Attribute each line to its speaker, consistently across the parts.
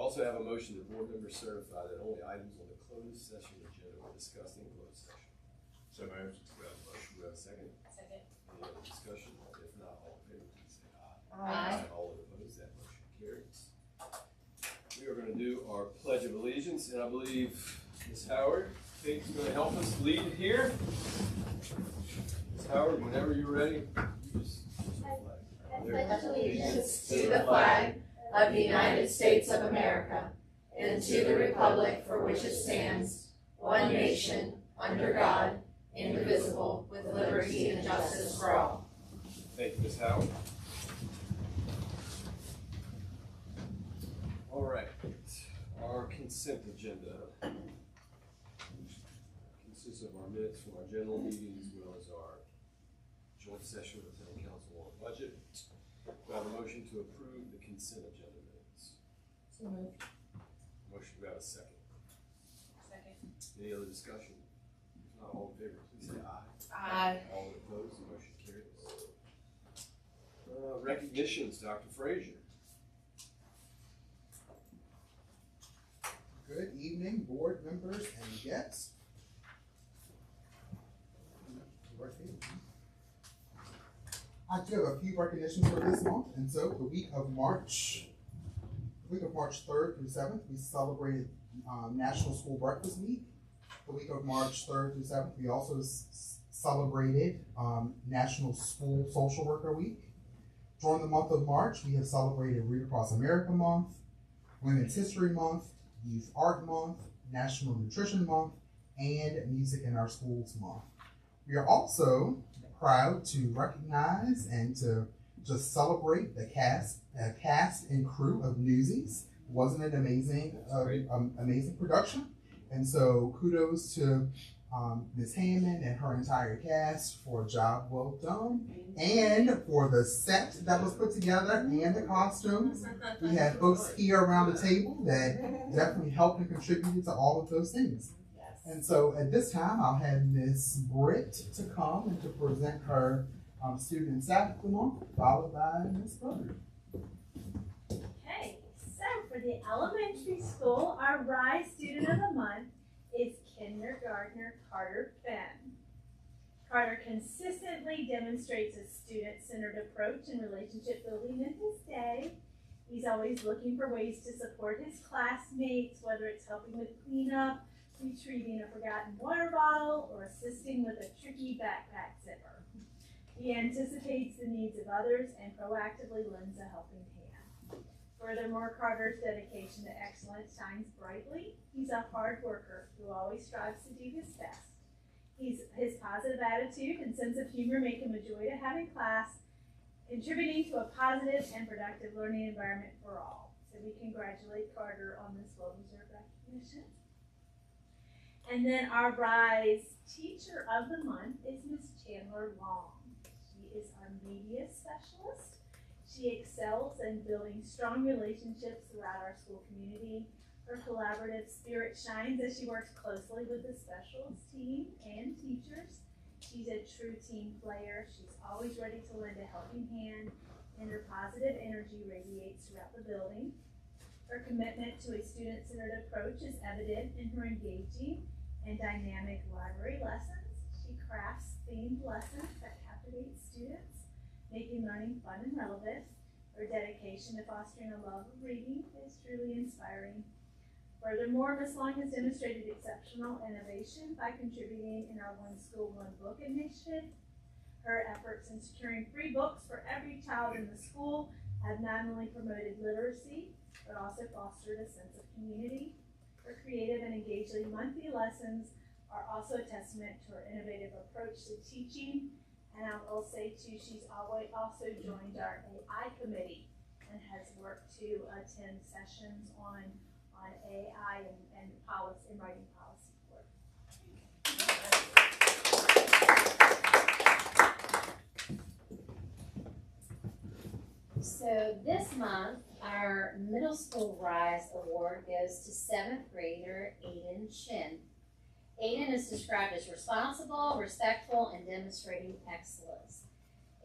Speaker 1: also have a motion that board members certify that only items on the closed session agenda were discussed in closed session.
Speaker 2: So moved.
Speaker 1: We have a motion, we have a second.
Speaker 3: Second.
Speaker 1: Any other discussion? If not, all in favor, please say aye.
Speaker 3: Aye.
Speaker 1: All opposed, that motion carries. We are gonna do our pledge of allegiance, and I believe Ms. Howard, Kate's gonna help us lead here. Ms. Howard, whenever you're ready, you just
Speaker 4: I pledge allegiance to the flag of the United States of America and to the republic for which it stands, one nation, under God, indivisible, with liberty and justice for all.
Speaker 1: Thank you, Ms. Howard. All right, our consent agenda consists of our minutes from our general meeting as well as our joint session with the town council on budget. We have a motion to approve the consent agenda minutes.
Speaker 3: So moved.
Speaker 1: Motion, we have a second.
Speaker 3: Second.
Speaker 1: Any other discussion? If not, all in favor, please say aye.
Speaker 3: Aye.
Speaker 1: All opposed, the motion carries. Recognitions, Dr. Frazier.
Speaker 5: Good evening, board members and guests. I do have a few recognitions for this month, and so the week of March 3rd through 7th, we celebrated National School Breakfast Week. The week of March 3rd through 7th, we also celebrated National School Social Worker Week. During the month of March, we have celebrated Read Across America Month, Women's History Month, Youth Art Month, National Nutrition Month, and Music in Our Schools Month. We are also proud to recognize and to just celebrate the cast and crew of Newsies. Wasn't it amazing? Amazing production. And so kudos to Ms. Hammond and her entire cast for a job well done, and for the set that was put together and the costumes. We had folks here around the table that definitely helped and contributed to all of those things. And so at this time, I'll have Ms. Britt to come and to present her student and staff of the month, followed by Ms. Butler.
Speaker 6: Okay, so for the elementary school, our RISE student of the month is kindergartner Carter Fenn. Carter consistently demonstrates a student-centered approach and relationship building in his day. He's always looking for ways to support his classmates, whether it's helping with cleanup, retrieving a forgotten water bottle, or assisting with a tricky backpack zipper. He anticipates the needs of others and proactively lends a helping hand. Furthermore, Carter's dedication to excellence shines brightly. He's a hard worker who always strives to do his best. His positive attitude and sense of humor make him a joy to have in class, contributing to a positive and productive learning environment for all. So we congratulate Carter on this well-deserved recognition. And then our RISE Teacher of the Month is Ms. Chandler Long. She is our media specialist. She excels in building strong relationships throughout our school community. Her collaborative spirit shines as she works closely with the specialist team and teachers. She's a true team player. She's always ready to lend a helping hand, and her positive energy radiates throughout the building. Her commitment to a student-centered approach is evident in her engaging and dynamic library lessons. She crafts themed lessons that captivate students, making learning fun and relevant. Her dedication to fostering a love of reading is truly inspiring. Furthermore, Ms. Long has demonstrated exceptional innovation by contributing in our One School, One Book initiative. Her efforts in securing free books for every child in the school have not only promoted literacy, but also fostered a sense of community. Her creative and engaging monthly lessons are also a testament to her innovative approach to teaching. And I will say too, she's always also joined our AI committee and has worked to attend sessions on AI and policy and writing policy work.
Speaker 3: So this month, our Middle School RISE Award goes to 7th grader Aiden Shin. Aiden is described as responsible, respectful, and demonstrating excellence.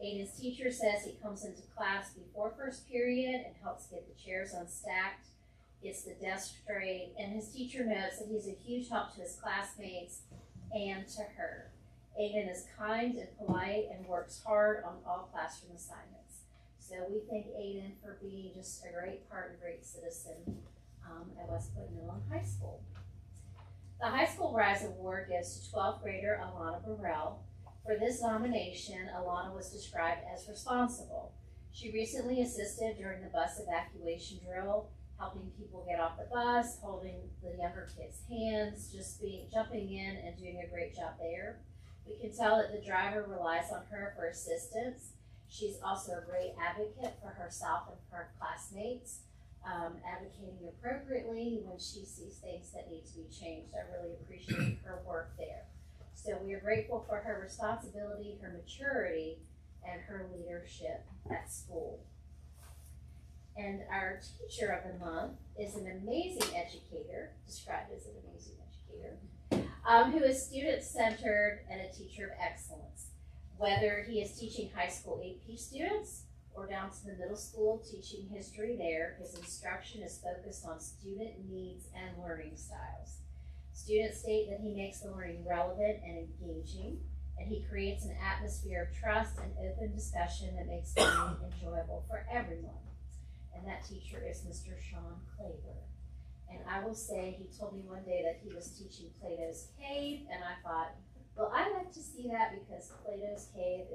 Speaker 3: Aiden's teacher says he comes into class before first period and helps get the chairs unstacked. gets the desk straight, and his teacher notes that he's a huge help to his classmates and to her. Aiden is kind and polite and works hard on all classroom assignments. So we thank Aiden for being just a great part and great citizen at West Point Middle High School. The High School Rise Award goes to 12th grader Alana Burrell. For this nomination, Alana was described as responsible. She recently assisted during the bus evacuation drill, helping people get off the bus, holding the younger kids' hands, jumping in and doing a great job there. We can tell that the driver relies on her for assistance. She's also a great advocate for herself and for her classmates, advocating appropriately when she sees things that need to be changed. I really appreciate her work there. So we are grateful for her responsibility, her maturity, and her leadership at school. And our teacher of the month is an amazing educator, described as an amazing educator, who is student-centered and a teacher of excellence. Whether he is teaching high school AP students or down to the middle school teaching history there, his instruction is focused on student needs and learning styles. Students state that he makes the learning relevant and engaging, and he creates an atmosphere of trust and open discussion that makes learning enjoyable for everyone. And that teacher is Mr. Sean Claver. And I will say, he told me one day that he was teaching Plato's Cave, and I thought, well, I'd like to see that because Plato's Cave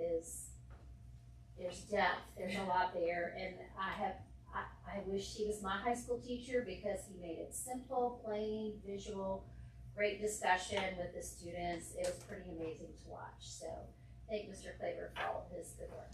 Speaker 3: there's depth, there's a lot there, and I wish he was my high school teacher because he made it simple, plain, visual, great discussion with the students. It was pretty amazing to watch. So thank Mr. Claver for all of his good work.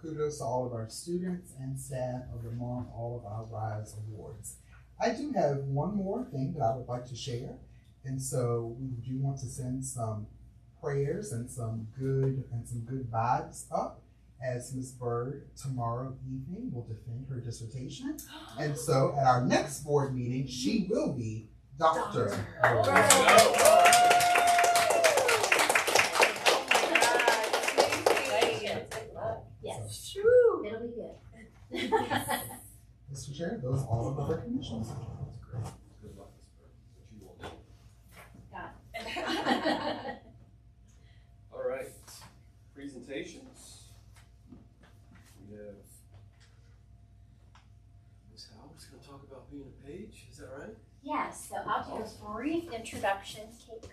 Speaker 5: Kudos to all of our students and staff of the month, all of our Rise Awards. I do have one more thing that I would like to share. And so we do want to send some prayers and some good vibes up as Ms. Bird tomorrow evening will defend her dissertation. And so at our next board meeting, she will be Dr.
Speaker 3: Yes,
Speaker 6: True.
Speaker 3: it'll be good.
Speaker 5: Mr. Chair, those are all of the recognitions.
Speaker 1: That's great. Good luck, Ms. Bird. What you will do.
Speaker 3: Got it.
Speaker 1: All right, presentations. We have Ms. Howard's going to talk about being a page. Is that right?
Speaker 3: Yes, so I'll do a brief introduction, Kate.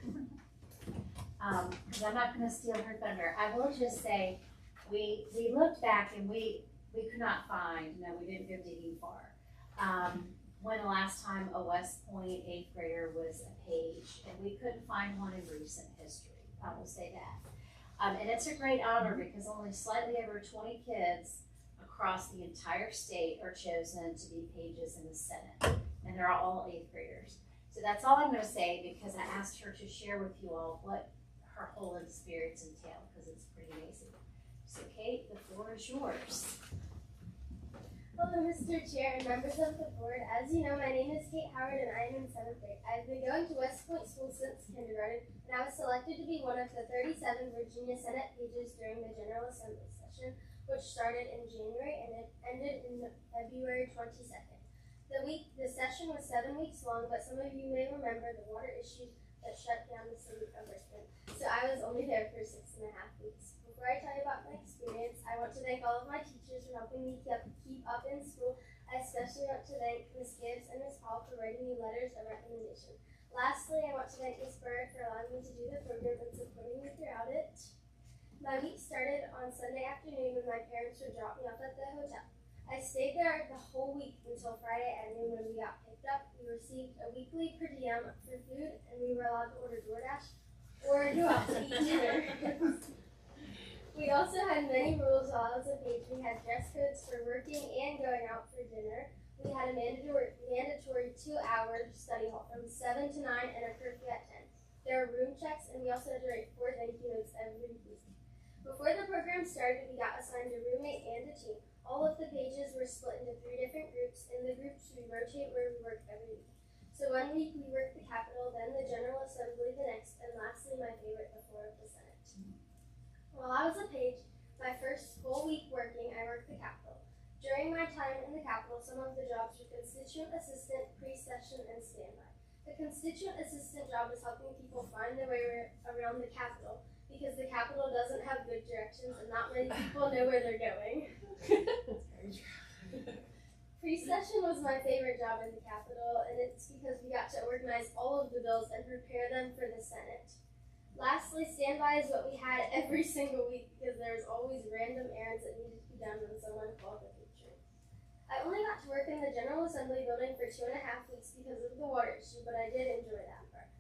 Speaker 3: Because I'm not going to steal her thunder. I will just say, we looked back and we could not find, we didn't go digging far, when the last time a West Point 8th grader was a page, and we couldn't find one in recent history. I will say that. And it's a great honor because only slightly over 20 kids across the entire state are chosen to be pages in the Senate, and they're all 8th graders. So that's all I'm going to say because I asked her to share with you all what her whole experience entailed because it's pretty amazing. So Kate, the floor is yours.
Speaker 2: Hello, Mr. Chair and members of the board. As you know, my name is Kate Howard and I am in 7th grade. I've been going to West Point School since kindergarten, and I was selected to be one of the 37 Virginia Senate pages during the General Assembly session, which started in January and it ended in February 22nd. The session was 7 weeks long, but some of you may remember the water issues that shut down the city of Richmond. So I was only there for 6.5 weeks. Before I tell you about my experience, I want to thank all of my teachers for helping me keep up in school. I especially want to thank Ms. Gibbs and Ms. Paul for writing me letters of recommendation. Lastly, I want to thank Ms. Bird for allowing me to do the program and supporting me throughout it. My week started on Sunday afternoon when my parents would drop me off at the hotel. I stayed there the whole week until Friday at noon when we got picked up. We received a weekly per diem for food, and we were allowed to order DoorDash or go out to eat dinner. We also had many rules while I was a page. We had dress codes for working and going out for dinner. We had a mandatory 2-hour study hall from 7 to 9 and a curfew at 10. There were room checks, and we also had to write 4 thank you notes every week. Before the program started, we got assigned a roommate and a team. All of the pages were split into 3 different groups. In the groups, we rotate where we work every week. So one week we worked the Capitol, then the General Assembly the next, and lastly, my favorite, the floor of the Senate. While I was a page, My first full week working, I worked the Capitol. During my time in the Capitol, some of the jobs were constituent assistant, pre-session, and standby. The constituent assistant job is helping people find their way around the Capitol because the Capitol doesn't have good directions and not many people know where they're going. Pre-session was my favorite job in the Capitol, and it's because we got to organize all of the bills and prepare them for the Senate. Lastly, standby is what we had every single week because there was always random errands that needed to be done when someone called the teacher. I only got to work in the General Assembly building for 2.5 weeks because of the water issue, but I did enjoy that part.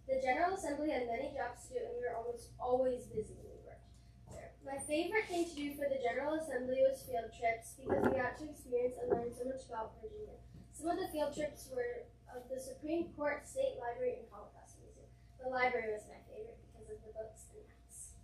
Speaker 2: The General Assembly had many jobs to do, and we were almost always busy when we worked there. My favorite thing to do for the General Assembly was field trips because we got to experience and learn so much about Virginia. Some of the field trips were of the Supreme Court, State Library, and Holocaust Museum. The library was my favorite because of the books and maps.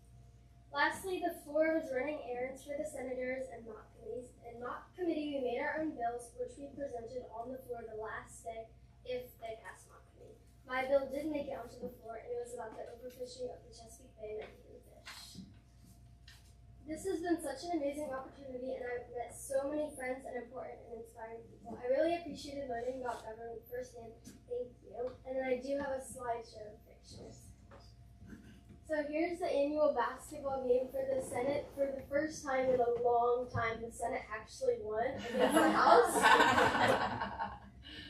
Speaker 2: Lastly, the floor was running errands for the senators and mock committees. In mock committee, we made our own bills, which we presented on the floor the last day if they passed mock committee. My bill did make it onto the floor, and it was about the overfishing of the Chesapeake Bay Mexican fish. This has been such an amazing opportunity, and I've met so many friends and important and inspiring people. I really appreciated learning about government firsthand. Thank you. And then I do have a slideshow of pictures. So here's the annual basketball game for the Senate. For the first time in a long time, the Senate actually won against the House.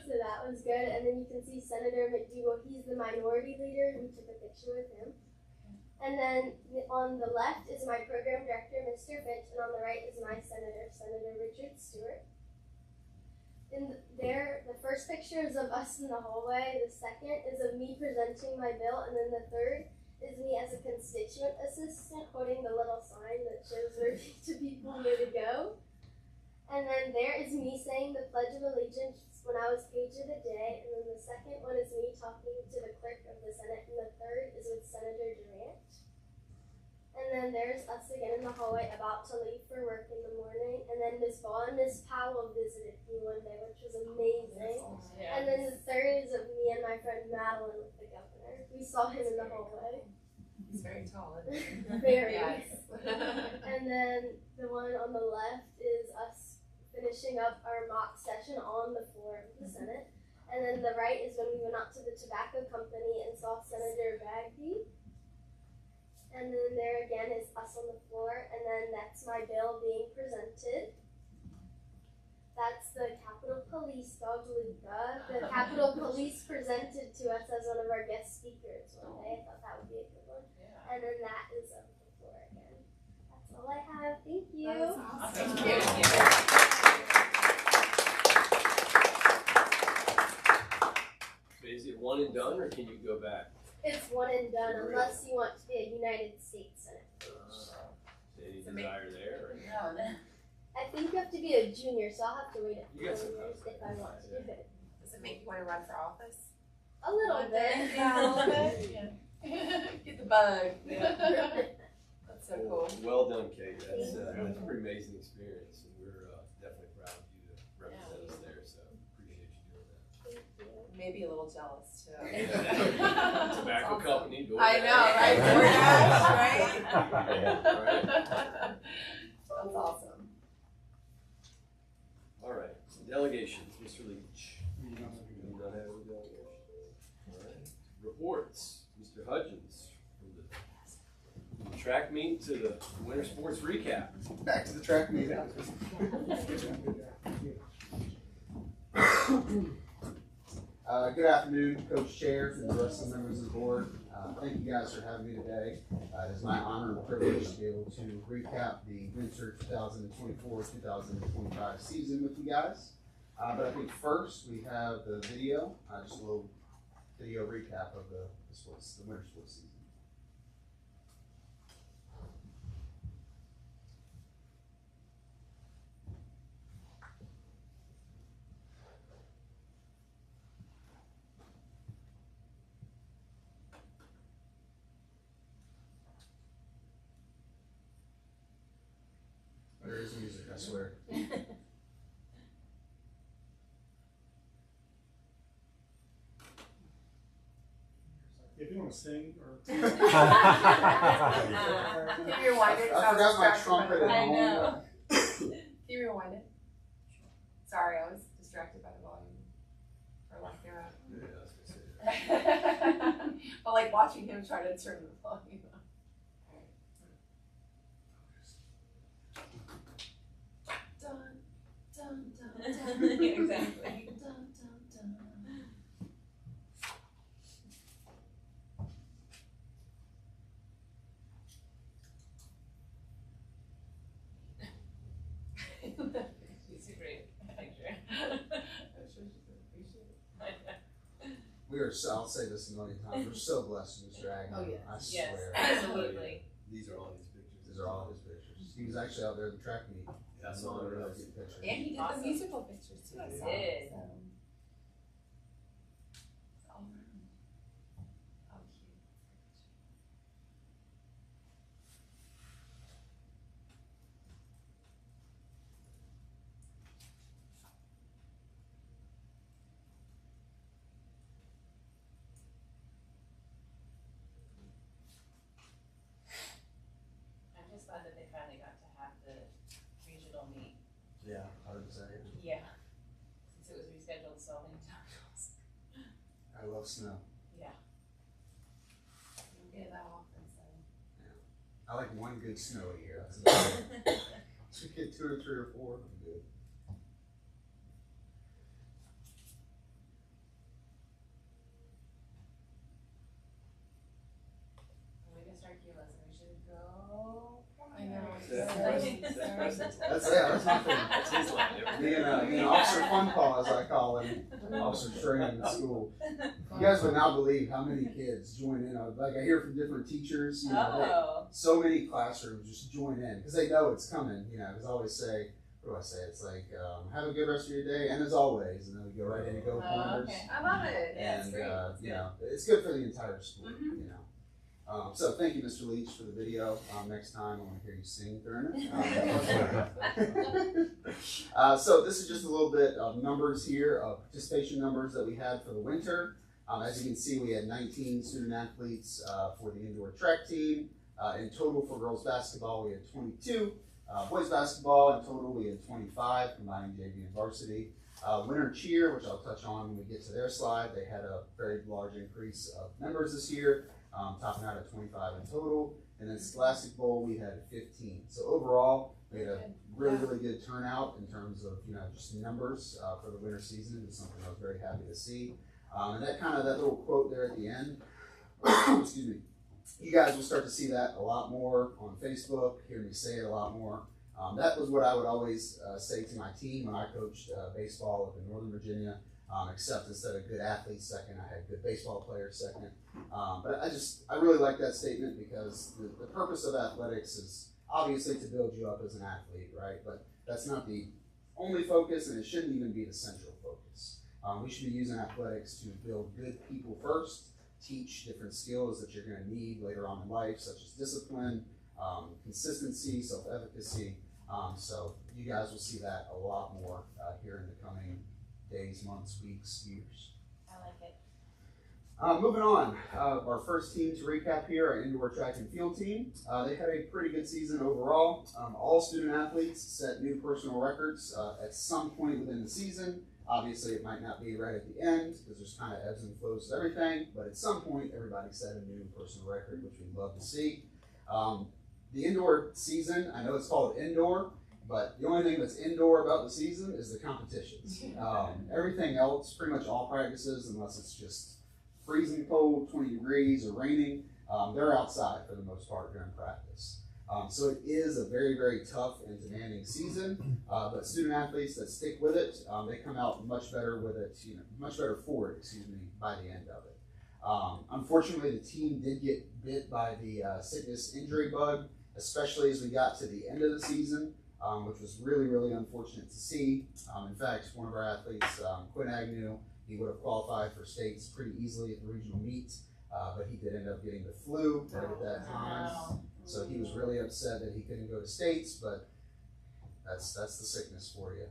Speaker 2: So that was good. And then you can see Senator McDougal. He's the minority leader. We took a picture with him. And then on the left is my program director, Mr. Finch, and on the right is my senator, Senator Richard Stewart. The first picture is of us in the hallway. The second is of me presenting my bill, and then the third is me as a constituent assistant holding the little sign that shows where to people where to go. And then there is me saying the Pledge of Allegiance when I was page of the day, and then the second one is me talking to the clerk of the Senate, and the third is with Senator Durant. And then there's us again in the hallway about to leave for work in the morning, and then Miss Ball and Miss Powell visited me one day, which was amazing. And then the third is of me and my friend Madeline with the governor. We saw him in the hallway.
Speaker 4: He's very tall.
Speaker 2: Very.
Speaker 4: Yes.
Speaker 2: And then the one on the left is us finishing up our mock session on the floor of the Senate. And then the right is when we went out to the tobacco company and saw Senator Bagby. And then there again is us on the floor, and then that's my bill being presented. That's the Capitol Police dog, Luca. The Capitol Police presented to us as one of our guest speakers one day. I thought that would be a good one. Yeah. And then that is on the floor again. That's all I have. Thank you.
Speaker 4: That's awesome.
Speaker 3: Thank you.
Speaker 1: So is it one and done, or can you go back?
Speaker 2: It's one and done unless you want to be a United States Senator.
Speaker 1: Any desire there? Or?
Speaker 4: No,
Speaker 2: I think you have to be a junior, so I'll have to wait a few
Speaker 1: You got
Speaker 2: years
Speaker 1: some
Speaker 2: if I want to do it.
Speaker 4: does it make you want to run for office?
Speaker 2: A little bit.
Speaker 4: Yeah, a little bit. Yeah. Get the bug. Yeah. That's so cool.
Speaker 1: Well done, Kate. That's a pretty amazing experience, and we're definitely proud of you to represent us there. So appreciate you doing that.
Speaker 2: Thank you.
Speaker 4: Maybe a little jealous too.
Speaker 1: Tobacco
Speaker 4: awesome.
Speaker 1: company.
Speaker 4: I know, right? DoorDash, right?
Speaker 1: Right.
Speaker 4: That's awesome.
Speaker 1: All right, delegations, Mr. Leach. We do not have any delegations. All right, reports, Mr. Hudgens, from the track meet to the winter sports recap.
Speaker 5: Back to the track meet. Good afternoon, Coach Chair, and the rest of the members of the board. Thank you guys for having me today. It is my honor and privilege to be able to recap the winter 2024-2025 season with you guys. But I think first we have the video, just a little video recap of the winter sports season. There is music, I swear.
Speaker 7: If you don't want to sing or?
Speaker 4: Keep rewind it.
Speaker 5: I forgot my trumpet at
Speaker 4: I
Speaker 5: home.
Speaker 4: know. Can you rewind it? Sorry, I was distracted by the volume. Or lack thereof.
Speaker 1: Yeah, I was gonna say that.
Speaker 4: But like watching him try to turn the volume up. Dun, dun, dun, dun. Exactly. Dun, dun, dun. She's a great picture. I'm sure she's gonna appreciate it.
Speaker 5: We are so, I'll say this a million times, we're so blessed with Mr. Agnew.
Speaker 4: Oh, yes.
Speaker 5: I
Speaker 4: Yes,
Speaker 5: swear.
Speaker 4: absolutely.
Speaker 1: These are all his pictures.
Speaker 5: These are all his pictures. He was actually out there at the track meet.
Speaker 1: Yeah, I
Speaker 5: Some
Speaker 1: saw
Speaker 5: really
Speaker 1: it.
Speaker 5: good pictures.
Speaker 4: And he did
Speaker 3: Awesome.
Speaker 4: the musical pictures too. I
Speaker 3: He
Speaker 4: saw.
Speaker 3: did.
Speaker 4: So. It's all around. Oh, cute.
Speaker 3: I'm just glad that they finally got to have the regional meet.
Speaker 5: Yeah, 100%.
Speaker 3: Yeah. Since it was rescheduled so many times.
Speaker 5: I love snow.
Speaker 3: Yeah.
Speaker 4: You don't get that often, so.
Speaker 5: I like one good snow a year. That's about it. Once we get 2 or 3 or 4, I'm good.
Speaker 3: When we start key lesson, we should go.
Speaker 4: I know.
Speaker 5: That's that's my thing.
Speaker 1: That's his line.
Speaker 5: Me and Officer Fun Paw, as I call him, Officer Training in school. You guys would not believe how many kids join in. Like I hear from different teachers, you know,
Speaker 3: Oh.
Speaker 5: so many classrooms just join in because they know it's coming. You know, because I always say, what do I say? It's like, have a good rest of your day, and as always, and then we go right into go
Speaker 3: Oh,
Speaker 5: pointers.
Speaker 3: okay.
Speaker 4: I love it.
Speaker 3: Yeah, it's
Speaker 5: And
Speaker 3: great. It's
Speaker 5: you
Speaker 3: good.
Speaker 5: know, it's good for the entire school.
Speaker 4: Mhm.
Speaker 5: You know. So thank you, Mr. Leach, for the video. Next time I want to hear you sing during it. So this is just a little bit of numbers here, participation numbers that we had for the winter. As you can see, we had 19 student athletes for the indoor track team. In total for girls basketball, we had 22. Boys basketball, in total, we had 25, combining JV and varsity. Winter cheer, which I'll touch on when we get to their slide, they had a very large increase of members this year. Topping out at 25 in total. And then Scholastic Bowl, we had 15. So overall, we had a really good turnout in terms of, you know, just numbers for the winter season. It's something I was very happy to see. And that little quote there at the end, excuse me, you guys will start to see that a lot more on Facebook, hear me say it a lot more. That was what I would always say to my team when I coached baseball up in Northern Virginia. Except instead of good athletes second, I had good baseball players second. But I really like that statement because the purpose of athletics is obviously to build you up as an athlete, right? But that's not the only focus, and it shouldn't even be the central focus. We should be using athletics to build good people first, teach different skills that you're going to need later on in life, such as discipline, consistency, self-efficacy. So you guys will see that a lot more here in the coming days, months, weeks, years.
Speaker 3: I like it.
Speaker 5: Moving on, our first team to recap here, our indoor track and field team. They had a pretty good season overall. All student athletes set new personal records at some point within the season. Obviously, it might not be right at the end because there's kind of ebbs and flows to everything, but at some point, everybody set a new personal record, which we'd love to see. The indoor season, I know it's called indoor, but the only thing that's indoor about the season is the competitions. Everything else, pretty much all practices, unless it's just freezing cold, 20 degrees or raining, they're outside for the most part during practice. So it is a very tough and demanding season, but student athletes that stick with it, they come out much better with it, much better for it, by the end of it. Unfortunately, the team did get bit by the sickness injury bug, especially as we got to the end of the season. Which was really unfortunate to see. In fact, one of our athletes, Quinn Agnew, he would have qualified for states pretty easily at the regional meet, but he did end up getting the flu right at that time.
Speaker 3: Wow.
Speaker 5: So he was really upset that he couldn't go to states, but that's the sickness for you.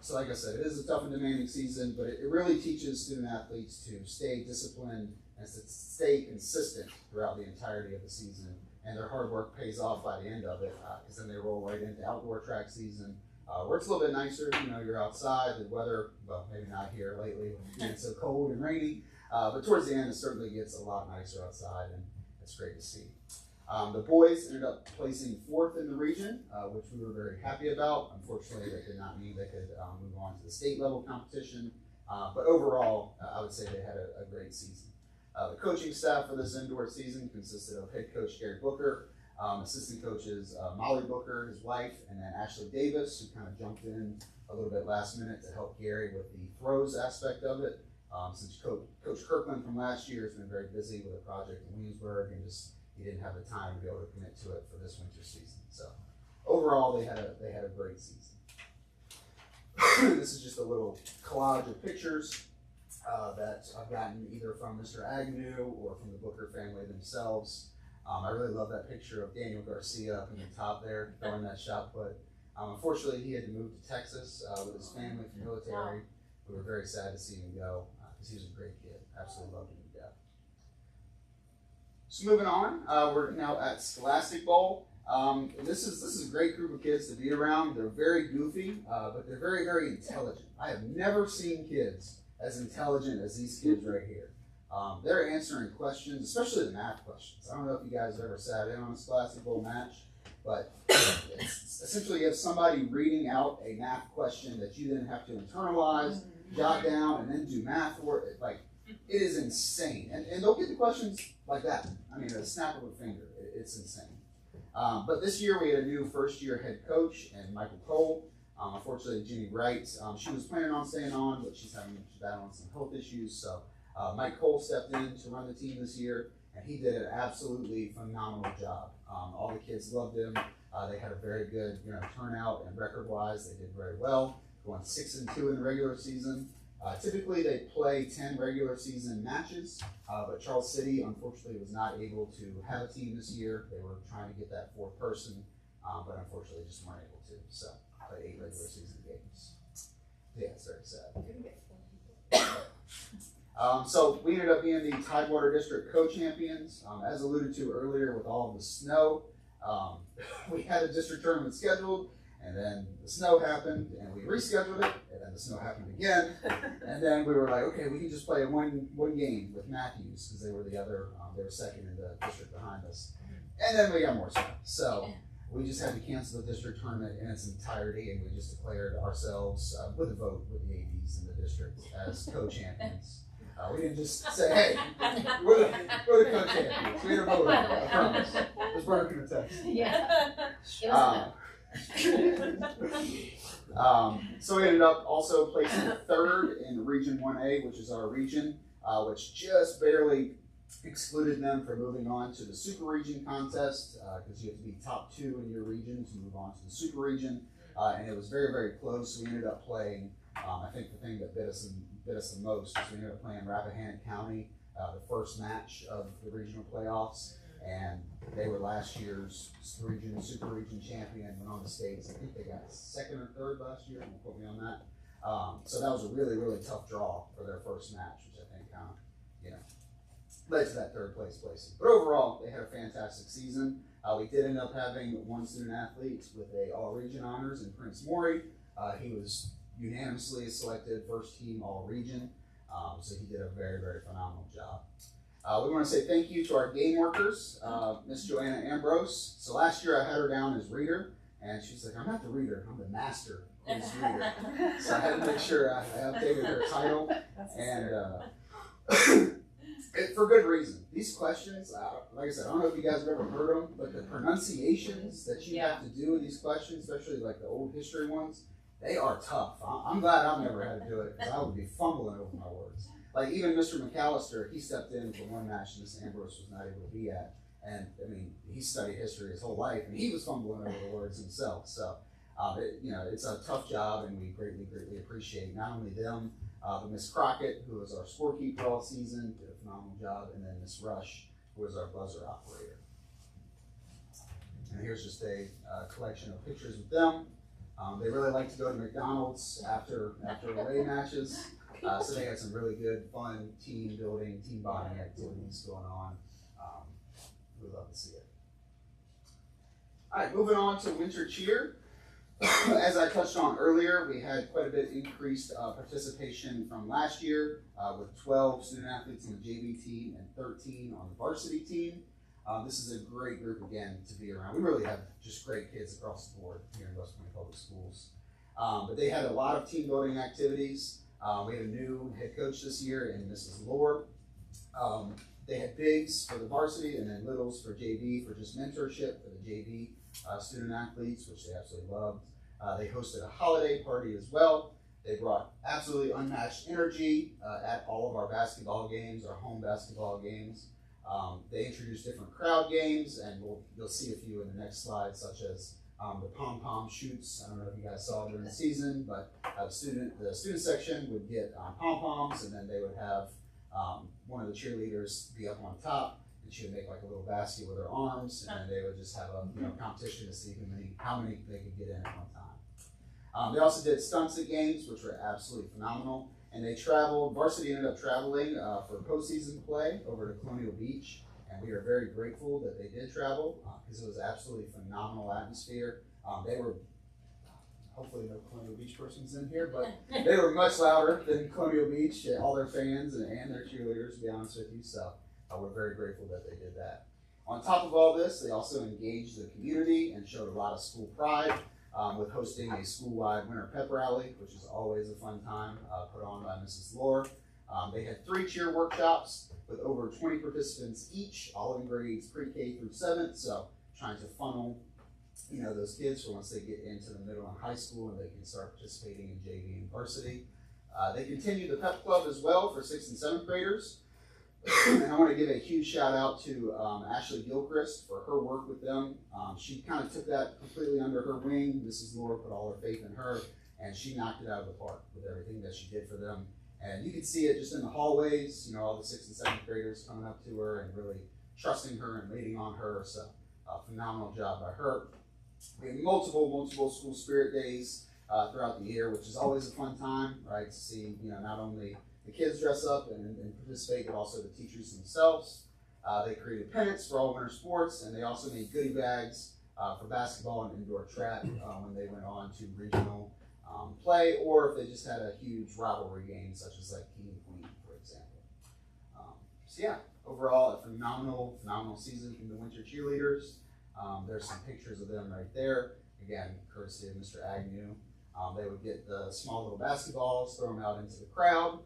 Speaker 5: So like I said, it is a tough and demanding season, but it really teaches student athletes to stay disciplined
Speaker 7: and to stay consistent throughout the entirety of the season. And their hard work pays off by the end of it, because then they roll right into outdoor track season, where it's a little bit nicer. You know, you're outside, the weather, well, maybe not here lately, it's so cold and rainy, but towards the end it certainly gets a lot nicer outside, and it's great to see. The boys ended up placing 4th in the region, which we were very happy about. Unfortunately, that did not mean they could move on to the state level competition, but overall, I would say they had a great season. The coaching staff for this indoor season consisted of head coach Gary Booker, assistant coaches Molly Booker, his wife, and then Ashley Davis, who kind of jumped in a little bit last minute to help Gary with the throws aspect of it. Since Coach Kirkland from last year has been very busy with a project in Williamsburg, and just he didn't have the time to be able to commit to it for this winter season. So overall, they had a great season. This is just a little collage of pictures that I've gotten either from Mr. Agnew or from the Booker family themselves. I really love that picture of Daniel Garcia up in the top there, throwing that shot put. Unfortunately, he had to move to Texas with his family for military. We were very sad to see him go, because he was a great kid. Absolutely loved him to death. So moving on, we're now at Scholastic Bowl. This is a great group of kids to be around. They're very goofy, but they're very, very intelligent. I have never seen kids as intelligent as these kids right here. They're answering questions, especially the math questions. I don't know if you guys have ever sat in on a Scholastic Bowl match, but it's essentially you have somebody reading out a math question that you then have to internalize, jot down, and then do math for it. Like, it is insane. And they'll get the questions like that. I mean, a snap of a finger. It's insane. But this year we had a new first-year head coach, and Michael Cole. Unfortunately, Jenny Wright, she was planning on staying on, but she's battling some health issues. So Mike Cole stepped in to run the team this year, and he did an absolutely phenomenal job. All the kids loved him. They had a very good turnout, and record-wise, they did very well. Going 6-2 in the regular season. Typically, they play 10 regular season matches, but Charles City, unfortunately, was not able to have a team this year. They were trying to get that 4th person, but unfortunately, just weren't able to. So, play 8 regular season games. Yeah, it's very sad. So we ended up being the Tidewater District co-champions. As alluded to earlier, with all of the snow, we had a district tournament scheduled, and then the snow happened, and we rescheduled it, and then the snow happened again, and then we were like, okay, we can just play one game with Matthews, because they were they were second in the district behind us, and then we got more snow. So we just had to cancel the district tournament in its entirety, and we just declared ourselves, with a vote with the ADs in the district, as co-champions. We didn't just say, hey, we're the co-champions. We had a vote on it, I promise. Ms. Burner can attest.
Speaker 3: Yeah. It was
Speaker 7: So we ended up also placing 3rd in Region 1A, which is our region, which just barely excluded them from moving on to the Super Region contest, because you have to be top 2 in your region to move on to the Super Region, and it was very, very close. We ended up playing, I think the thing that bit us the most is we ended up playing Rappahannock County, the first match of the regional playoffs, and they were last year's Super Region champion, went on the states. I think they got 2nd or 3rd last year, don't quote me on that. So that was a really, really tough draw for their first match, which I think kind of, led to that 3rd place placing. But overall, they had a fantastic season. We did end up having one student athlete with a all-region honors in Prince Maury. He was unanimously selected 1st team all-region, so he did a very, very phenomenal job. We want to say thank you to our game workers, Miss Joanna Ambrose. So last year I had her down as reader, and she's like, I'm not the reader, I'm the master quiz reader. So I had to make sure I updated her title, and for good reason. These questions, like I said, I don't know if you guys have ever heard them, but the pronunciations that you have to do in these questions, especially like the old history ones, they are tough. I'm glad I've never had to do it, because I would be fumbling over my words. Like even Mr. McAllister, he stepped in for one match Miss Ambrose was not able to be at. And I mean, he studied history his whole life, and he was fumbling over the words himself. So, it's a tough job, and we greatly, greatly appreciate not only them, but Miss Crockett, who was our scorekeeper all season, did a phenomenal job, and then Miss Rush, who was our buzzer operator. And here's just a collection of pictures with them. They really like to go to McDonald's after away matches. So they had some really good, fun team building, team bonding activities going on. We'd love to see it. All right, moving on to winter cheer. As I touched on earlier, we had quite a bit increased participation from last year with 12 student athletes on the JV team and 13 on the varsity team. This is a great group again to be around. We really have just great kids across the board here in West Point Public Schools. But they had a lot of team building activities. We had a new head coach this year in Mrs. Lohr. They had bigs for the varsity and then littles for JV for just mentorship for the JV student athletes, which they absolutely loved. They hosted a holiday party as well. They brought absolutely unmatched energy at all of our basketball games, our home basketball games. They introduced different crowd games, and you'll see a few in the next slide, such as the pom-pom shoots. I don't know if you guys saw during the season, but the student section would get pom-poms, and then they would have one of the cheerleaders be up on top, and she would make like a little basket with her arms, and then they would just have a competition to see how many they could get in at one time. They also did stunts at games, which were absolutely phenomenal. And they traveled, varsity ended up traveling for postseason play over to Colonial Beach. And we are very grateful that they did travel because it was absolutely phenomenal atmosphere. They were, hopefully no Colonial Beach persons in here, but they were much louder than Colonial Beach, all their fans and their cheerleaders, to be honest with you. So we're very grateful that they did that. On top of all this, they also engaged the community and showed a lot of school pride. With hosting a school-wide winter pep rally, which is always a fun time, put on by Mrs. Lohr. They had 3 cheer workshops with over 20 participants each, all in grades pre-K through 7th, so trying to funnel those kids for once they get into the middle and high school and they can start participating in JV and varsity. They continued the pep club as well for 6th and 7th graders. And I want to give a huge shout out to Ashley Gilchrist for her work with them. She kind of took that completely under her wing. Mrs. Lohr put all her faith in her, and she knocked it out of the park with everything that she did for them. And you could see it just in the hallways, all the 6th and 7th graders coming up to her and really trusting her and waiting on her. So, phenomenal job by her. We had multiple school spirit days throughout the year, which is always a fun time, right? To see, not only the kids dress up and participate, but also the teachers themselves. They created pennants for all winter sports, and they also made goodie bags for basketball and indoor track when they went on to regional play, or if they just had a huge rivalry game, such as like King and Queen, for example. So yeah, overall a phenomenal season from the winter cheerleaders. There's some pictures of them right there. Again, courtesy of Mr. Agnew. They would get the small little basketballs, throw them out into the crowd.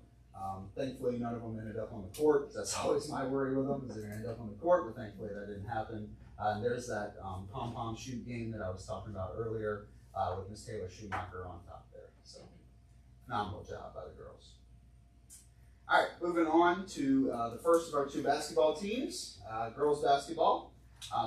Speaker 7: Thankfully, none of them ended up on the court. That's always my worry with them, is they're going to end up on the court, but thankfully that didn't happen. And there's that pom-pom shoot game that I was talking about earlier with Miss Taylor Schumacher on top there. So, phenomenal job by the girls. All right, moving on to the first of our 2 basketball teams, girls basketball.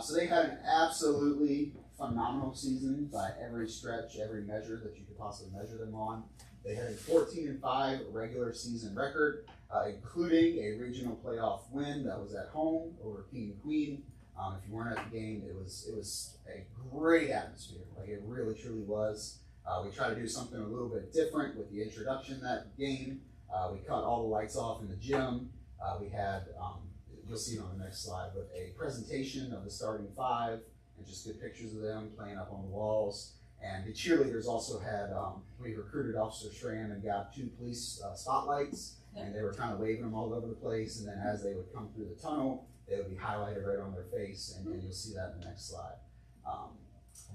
Speaker 7: So they had an absolutely phenomenal season by every stretch, every measure that you could possibly measure them on. They had a 14-5 regular season record, including a regional playoff win that was at home over King and Queen. If you weren't at the game, it was a great atmosphere. Like, it really truly was. We tried to do something a little bit different with the introduction that game. We cut all the lights off in the gym. We had, you'll see it on the next slide, but a presentation of the starting 5 and just good pictures of them playing up on the walls. And the cheerleaders also had, we recruited Officer Schramm and got 2 police spotlights, and they were kind of waving them all over the place. And then as they would come through the tunnel, they would be highlighted right on their face, and you'll see that in the next slide.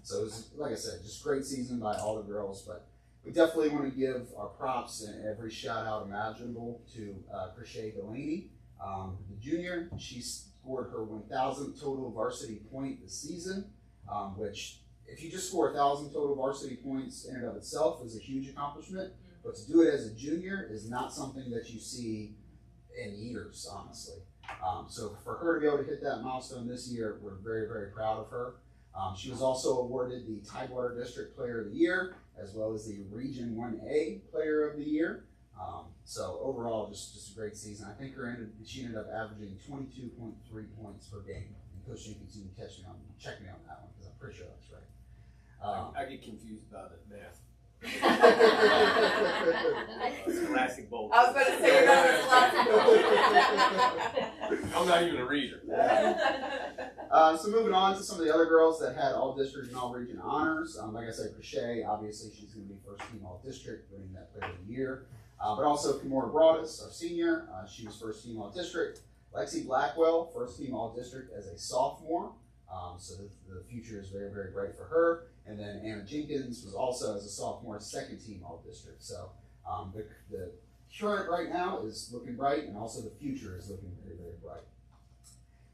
Speaker 7: So it was, like I said, just great season by all the girls, but we definitely want to give our props and every shout out imaginable to Crochet Delaney, the junior. She scored her 1,000th total varsity point this season, which, if you just score 1,000 total varsity points in and of itself, is a huge accomplishment. But to do it as a junior is not something that you see in years, honestly. So for her to be able to hit that milestone this year, we're very, very proud of her. She was also awarded the Tidewater District Player of the Year, as well as the Region 1A Player of the Year. So overall, just a great season. I think she ended up averaging 22.3 points per game. And Coach Jenkins, you can check me on that one, because I'm pretty sure that's right.
Speaker 1: I get confused about the math. Classic bowl.
Speaker 4: I was going to say you're not
Speaker 1: I'm not even a reader.
Speaker 7: So moving on to some of the other girls that had all district and all region honors. Like I said, Crochet, obviously she's going to be first team all district, winning that player of the year. But also Kimora Broadus, our senior, she was first team all district. Lexi Blackwell, first team all district as a sophomore. So the future is very, very bright for her. And then Anna Jenkins was also as a sophomore, second team all district. So the current right now is looking bright, and also the future is looking very, very bright.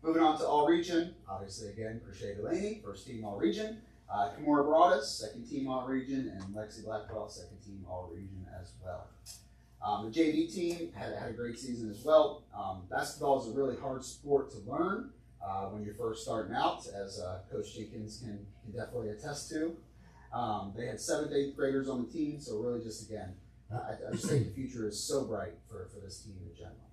Speaker 7: Moving on to all region, obviously again, Crochet Delaney, first team all region. Kimora Broadus, second team all region, and Lexi Blackwell, second team all region as well. The JV team had a great season as well. Basketball is a really hard sport to learn when you're first starting out, as Coach Jenkins can definitely attest to. They had 7th, 8th graders on the team, so really just again, I just think the future is so bright for this team in general.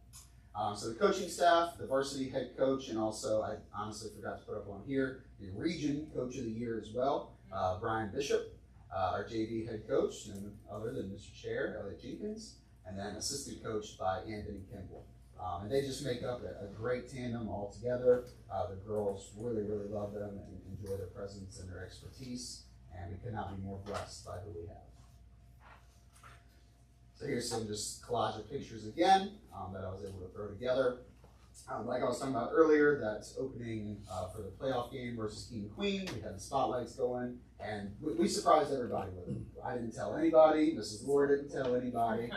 Speaker 7: So the coaching staff, the varsity head coach, and also I honestly forgot to put up on here, the region coach of the year as well, Brian Bishop, our JV head coach, and other than Mr. Chair, Elliot Jenkins, and then assistant coached by Anthony Kimball. And they just make up a great tandem all together. The girls really, really love them and enjoy their presence and their expertise, and we could not be more blessed by who we have. So here's some just collage of pictures again that I was able to throw together. Like I was talking about earlier, that opening for the playoff game versus King Queen, we had the spotlights going, and we surprised everybody with it. I didn't tell anybody, Mrs. Lord didn't tell anybody.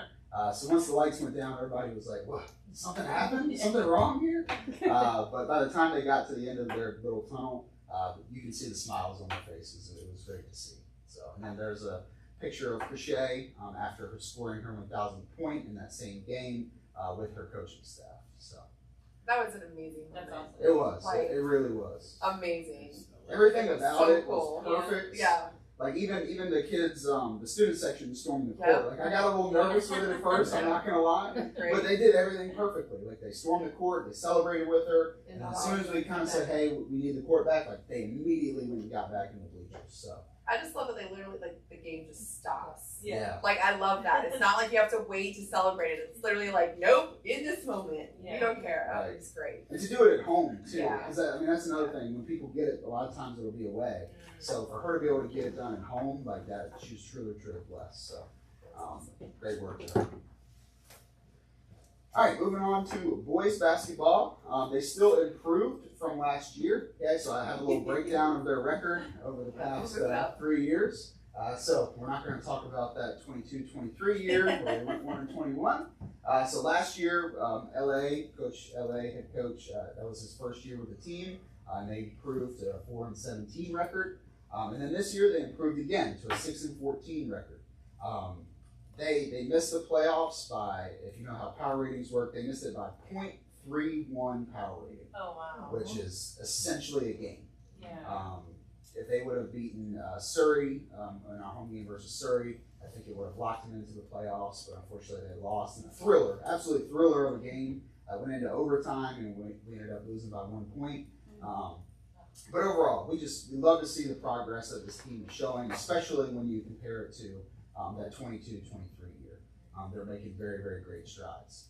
Speaker 7: So once the lights went down, everybody was like, what, something happened? Something wrong here? But by the time they got to the end of their little tunnel, you can see the smiles on their faces. It was great to see. So, and then there's a picture of Crochet after her scoring her 1,000th point in that same game with her coaching staff. So
Speaker 4: That was an amazing moment.
Speaker 3: That's awesome.
Speaker 7: it was.
Speaker 4: Like,
Speaker 7: it really was.
Speaker 4: Amazing.
Speaker 7: Everything
Speaker 4: It was
Speaker 7: about
Speaker 4: so
Speaker 7: it
Speaker 4: cool.
Speaker 7: was perfect.
Speaker 4: Yeah.
Speaker 7: Like even the kids, the student section stormed the court.
Speaker 4: Yeah.
Speaker 7: Like I got a little nervous with it at first. I'm not gonna lie,
Speaker 4: Great.
Speaker 7: but they did everything perfectly. Like they stormed the court, they celebrated with her, and as soon as we kind of said, "Hey, we need the court back," like they immediately went and got back in the bleachers. So
Speaker 4: I just love that they literally, like, the game just stops.
Speaker 7: yeah.
Speaker 4: Like, I love that. It's not like you have to wait to celebrate it. It's literally like, nope, in this moment.
Speaker 6: Yeah.
Speaker 4: You don't care.
Speaker 7: Right.
Speaker 4: It's great.
Speaker 7: And to do it at home too,
Speaker 4: Yeah.
Speaker 7: because I mean that's another thing. When people get it, a lot of times it'll be away. So for her to be able to get it done at home like that, she was truly, truly blessed. So great work to her. All right, moving on to boys basketball. They still improved from last year. Okay, so I have a little breakdown of their record over the past 3 years. So we're not going to talk about that 22-23 year where they went 1-21. So last year, Coach LA head coach, that was his first year with the team, and they improved to a 4-17 record. And then this year they improved again to a 6-14 record. They missed the playoffs by, if you know how power ratings work, they missed it by 0.31 power rating,
Speaker 6: Oh, wow.
Speaker 7: which is essentially a game.
Speaker 6: Yeah.
Speaker 7: If they would have beaten Surrey in our home game versus Surrey, I think it would have locked them into the playoffs, but unfortunately they lost in a thriller, absolute thriller of a game. Went into overtime and we ended up losing by 1 point. But overall, we love to see the progress that this team is showing, especially when you compare it to that 22-23 year. They're making very, very great strides.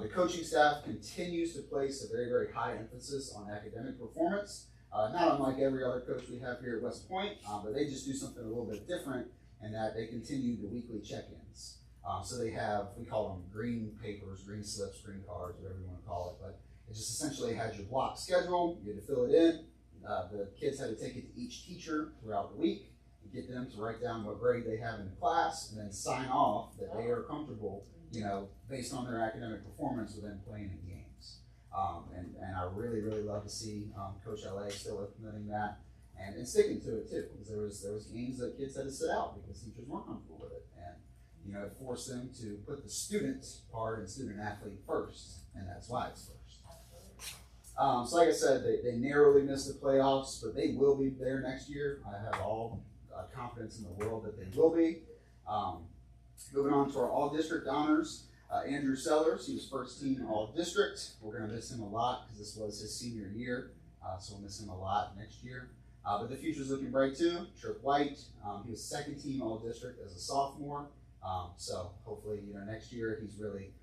Speaker 7: The coaching staff continues to place a very, very high emphasis on academic performance. Not unlike every other coach we have here at West Point, but they just do something a little bit different in that they continue the weekly check-ins. So they have, we call them green papers, green slips, green cards, whatever you want to call it, but it just essentially has your block schedule. You had to fill it in. The kids had to take it to each teacher throughout the week and get them to write down what grade they have in the class and then sign off that they are comfortable, based on their academic performance within playing in games. And I really, really love to see Coach LA still implementing that and sticking to it too, because there was games that kids had to sit out because teachers weren't comfortable with it, and it forced them to put the student part and student athlete first, and that's why it's first. So like I said, they narrowly missed the playoffs, but they will be there next year. I have all confidence in the world that they will be. Moving on to our all-district honors. Andrew Sellers, he was first team all-district. We're going to miss him a lot because this was his senior year, so we'll miss him a lot next year. But the future's looking bright too. Trip White, he was second team all district as a sophomore. So hopefully, next year he's really,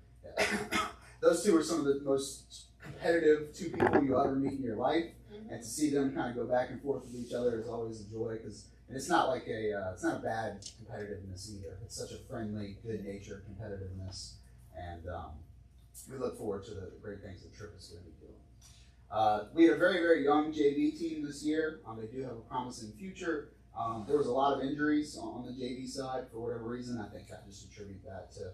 Speaker 7: those two are some of the most competitive two people you'll ever meet in your life. And to see them kind of go back and forth with each other is always a joy, because it's not like it's not a bad competitiveness either. It's such a friendly, good-natured competitiveness. And we look forward to the great things that Trip is going to be doing. We had a very, very young JV team this year. They do have a promising future. There was a lot of injuries on the JV side for whatever reason. I think I just attribute that to,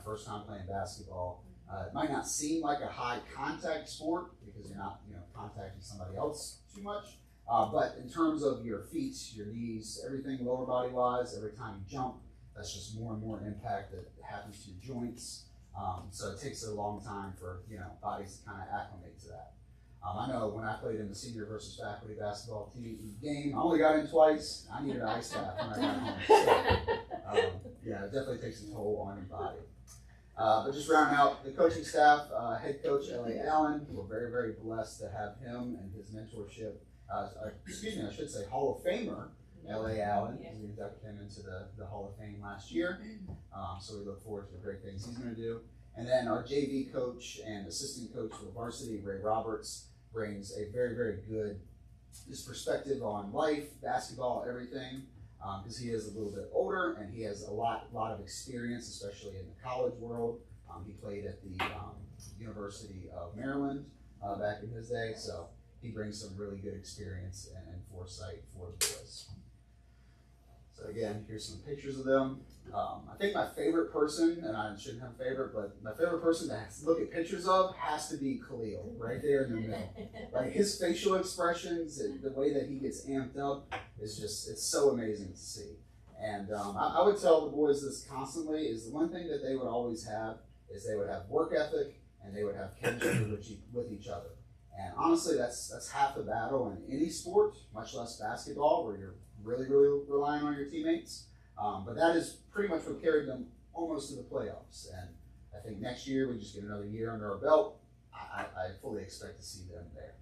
Speaker 7: first time playing basketball. It might not seem like a high contact sport because you're not, contacting somebody else too much. But in terms of your feet, your knees, everything lower body wise, every time you jump, that's just more and more impact that happens to your joints. So it takes a long time for, bodies to kind of acclimate to that. I know when I played in the senior versus faculty basketball game, I only got in twice. I needed an ice bath when I got home. So, it definitely takes a toll on your body. But just rounding out the coaching staff, head coach L.A. Allen, we're very, very blessed to have him and his mentorship. I should say Hall of Famer L.A. Allen, because we inducted him into the Hall of Fame last year. So we look forward to the great things he's going to do. And then our JV coach and assistant coach for the varsity, Ray Roberts, brings a very, very good perspective on life, basketball, everything. Because he is a little bit older and he has a lot of experience, especially in the college world. He played at the University of Maryland back in his day, so he brings some really good experience and foresight for the boys. So again, here's some pictures of them. I think my favorite person, and I shouldn't have a favorite, but my favorite person to look at pictures of has to be Khalil, right there in the middle. Like his facial expressions, the way that he gets amped up is just, it's so amazing to see. And I would tell the boys this constantly, is the one thing that they would always have is they would have work ethic and they would have chemistry with each other. And honestly, that's half the battle in any sport, much less basketball, where you're really, really relying on your teammates. But that is pretty much what carried them almost to the playoffs. And I think next year we just get another year under our belt. I fully expect to see them there.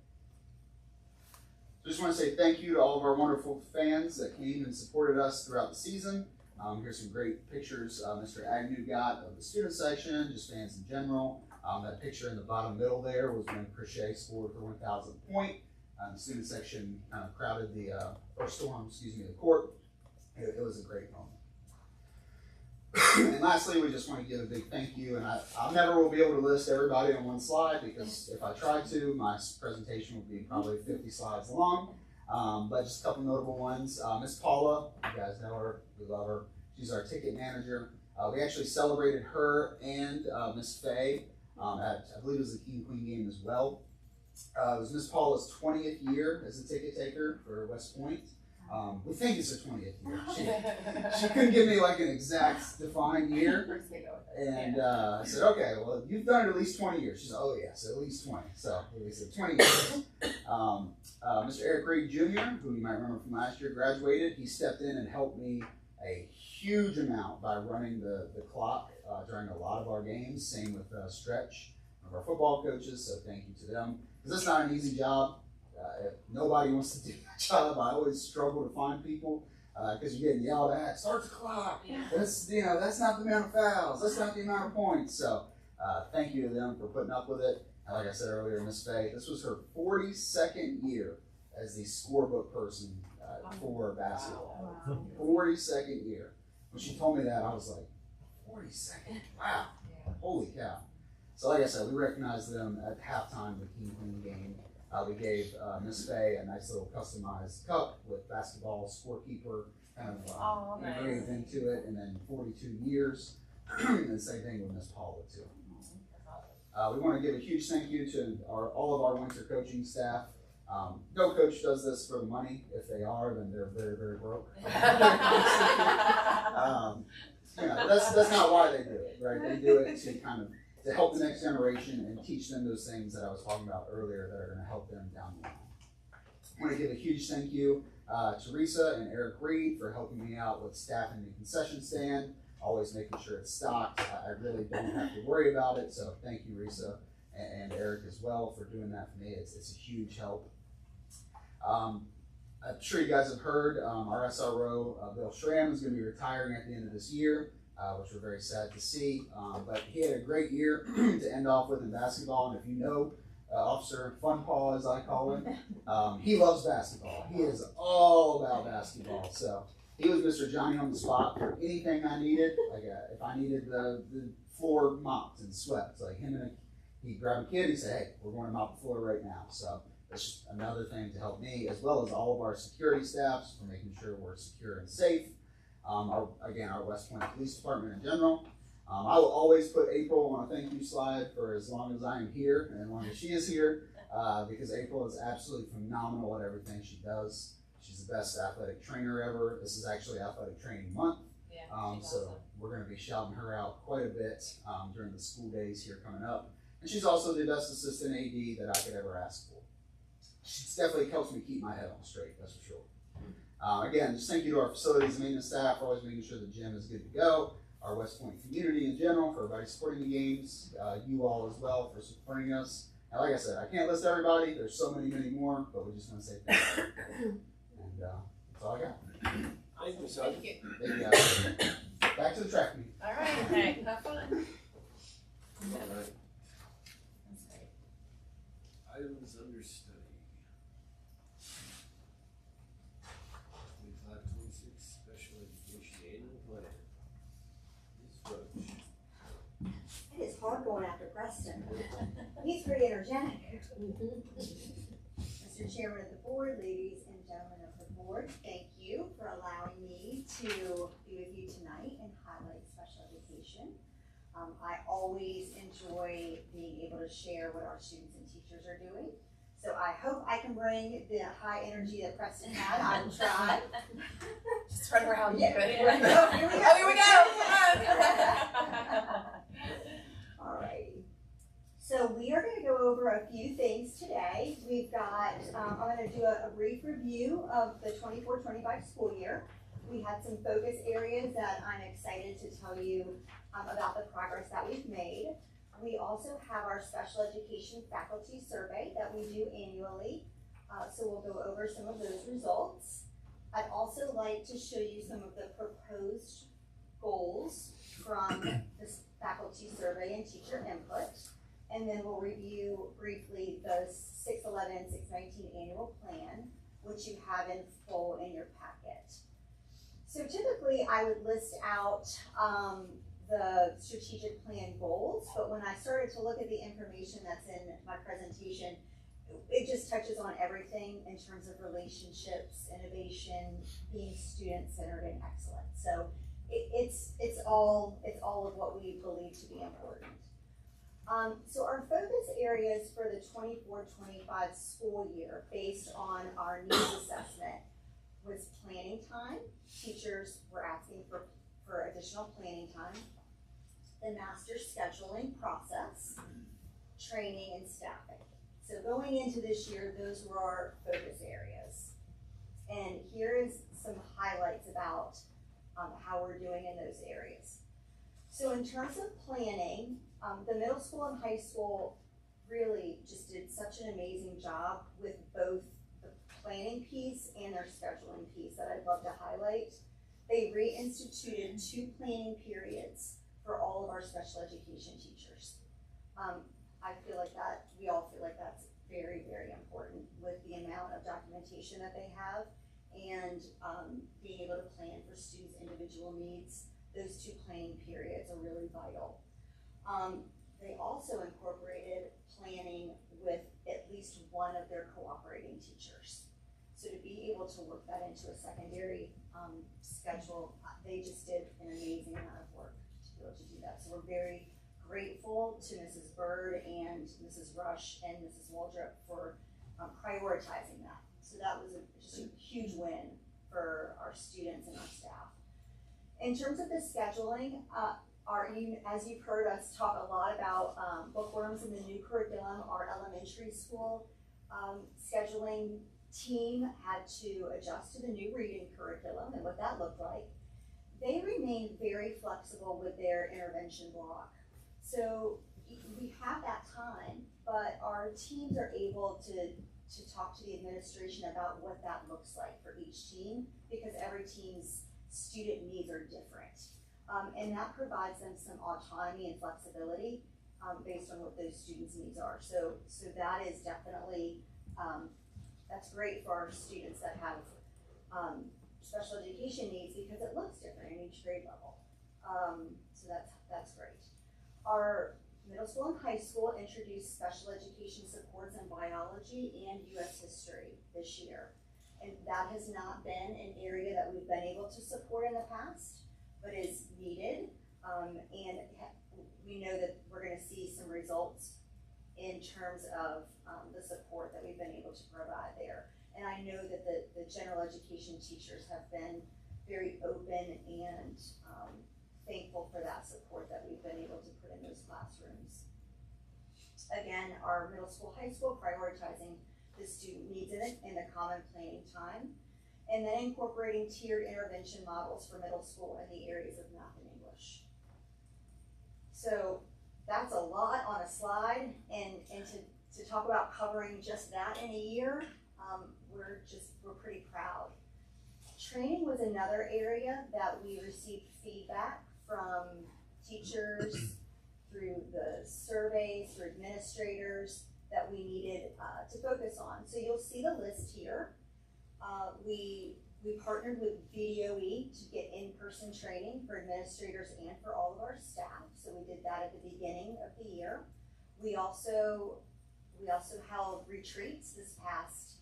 Speaker 7: So just want to say thank you to all of our wonderful fans that came and supported us throughout the season. Here's some great pictures Mr. Agnew got of the student section, just fans in general. That picture in the bottom middle there was when Crochet scored for 1,000th point. The student section kind of crowded the court. It was a great moment. And lastly, we just want to give a big thank you. And I never will be able to list everybody on one slide, because if I tried to, my presentation would be probably 50 slides long. But just a couple notable ones. Miss Paula, you guys know her, we love her. She's our ticket manager. We actually celebrated her and Miss Faye at, I believe it was the King Queen game as well. It was Miss Paula's 20th year as a ticket taker for West Point. We think it's her 20th year. She couldn't give me like an exact defined year. And I said, okay, well, you've done it at least 20 years. She said, oh yeah, so at least 20. So we said 20 years. Mr. Eric Reed Jr., who you might remember from last year, graduated. He stepped in and helped me a huge amount by running the clock during a lot of our games. Same with Stretch, one of our football coaches, so thank you to them. Because it's not an easy job. If nobody wants to do that job, I always struggle to find people because you're getting yelled at. Start the clock. Yeah. That's not the amount of fouls. That's not the amount of points. So thank you to them for putting up with it. And like I said earlier, Miss Faye, this was her 42nd year as the scorebook person for basketball. Wow. 42nd year. When she told me that, I was like, 42nd? Wow. Yeah. Holy cow. So like I said, we recognized them at halftime of the King Queen game. We gave Miss Faye a nice little customized cup with basketball scorekeeper kind of engraved into it, and then 42 years. And the same thing with Miss Paula too. We want to give a huge thank you to all of our winter coaching staff. No coach does this for the money. If they are, then they're very, very broke. That's not why they do it, right? They do it to help the next generation and teach them those things that I was talking about earlier that are going to help them down the line. I want to give a huge thank you to Teresa and Eric Reed for helping me out with staffing the concession stand, always making sure it's stocked. I really don't have to worry about it, so thank you, Teresa, and Eric as well for doing that for me. It's a huge help. I'm sure you guys have heard our SRO, Bill Schramm, is going to be retiring at the end of this year, which we're very sad to see. But he had a great year to end off with in basketball. And if you know Officer Funpaw, as I call him, he loves basketball. He is all about basketball. So he was Mr. Johnny on the spot for anything I needed. Like if I needed the floor mopped and swept, like he'd grab a kid and say, hey, we're going to mop the floor right now. So it's just another thing to help me, as well as all of our security staffs for making sure we're secure and safe. Our West Point Police Department in general. I will always put April on a thank you slide for as long as I am here and as long as she is here, because April is absolutely phenomenal at everything she does. She's the best athletic trainer ever. This is actually Athletic Training Month.
Speaker 3: Yeah,
Speaker 7: So awesome. We're going to be shouting her out quite a bit during the school days here coming up. And she's also the best assistant AD that I could ever ask for. She definitely helps me keep my head on straight, that's for sure. Again, just thank you to our facilities and maintenance staff for always making sure the gym is good to go. Our West Point community in general for everybody supporting the games. You all as well for supporting us. And like I said, I can't list everybody. There's so many, many more, but we just want to say thank you. And that's all I got.
Speaker 1: Thank you, son.
Speaker 4: Thank you.
Speaker 7: Thank you guys. Back to the track meet.
Speaker 4: All right, okay, have fun.
Speaker 1: All right. Items under study. 25-26 Special Education Annual Plan. Ms. Roach.
Speaker 8: It is hard going after Preston. He's pretty energetic. Mr. Chairman of the board, ladies and gentlemen of the board, thank you for allowing me to be with you tonight and highlight special education. I always enjoy being able to share what our students and teachers are doing. So I hope I can bring the high energy that Preston had. I will try.
Speaker 4: Just run around.
Speaker 8: Yeah.
Speaker 4: Here we
Speaker 8: Oh,
Speaker 4: here we go.
Speaker 8: All righty. So we are going to go over a few things today. We've got, I'm going to do a brief review of the 24-25 school year. We had some focus areas that I'm excited to tell you about the progress that we've made. We also have our special education faculty survey that we do annually. So we'll go over some of those results. I'd also like to show you some of the proposed goals from this faculty survey and teacher input. And then we'll review briefly the 611, 619 annual plan, which you have in full in your packet. So typically I would list out the strategic plan goals, but when I started to look at the information that's in my presentation, it just touches on everything in terms of relationships, innovation, being student-centered and excellent. So it's all of what we believe to be important. So our focus areas for the 24-25 school year, based on our needs assessment, was planning time. Teachers were asking for additional planning time. The master scheduling process, training and staffing. So going into this year, those were our focus areas. And here is some highlights about how we're doing in those areas. So in terms of planning, the middle school and high school really just did such an amazing job with both the planning piece and their scheduling piece that I'd love to highlight. They reinstituted 2 planning periods for all of our special education teachers. I feel like that, we all feel like that's very, very important with the amount of documentation that they have and being able to plan for students' individual needs. Those 2 planning periods are really vital. They also incorporated planning with at least one of their cooperating teachers. So to be able to work that into a secondary schedule, they just did an amazing amount of work to be able to do that. So we're very grateful to Mrs. Bird and Mrs. Rush and Mrs. Waldrop for prioritizing that. So that was just a huge win for our students and our staff. In terms of the scheduling, as you've heard us talk a lot about bookworms in the new curriculum, our elementary school scheduling team had to adjust to the new reading curriculum and what that looked like. They remained very flexible with their intervention block. So we have that time, but our teams are able to to talk to the administration about what that looks like for each team, because every team's student needs are different. And that provides them some autonomy and flexibility based on what those students' needs are. So that is definitely, that's great for our students that have special education needs, because it looks different in each grade level. So that's great. Our middle school and high school introduced special education supports in biology and U.S. history this year. And that has not been an area that we've been able to support in the past, but is needed. And we know that we're going to see some results in terms of the support that we've been able to provide there. And I know that the general education teachers have been very open and thankful for that support that we've been able to put in those classrooms. Again, our middle school, high school, prioritizing the student needs in the common planning time, and then incorporating tiered intervention models for middle school in the areas of math and English. So that's a lot on a slide, and to talk about covering just that in a year, we're pretty proud. Training was another area that we received feedback from teachers, through the surveys, through administrators, that we needed to focus on. So you'll see the list here. We partnered with VDOE to get in-person training for administrators and for all of our staff. So we did that at the beginning of the year. We also held retreats this past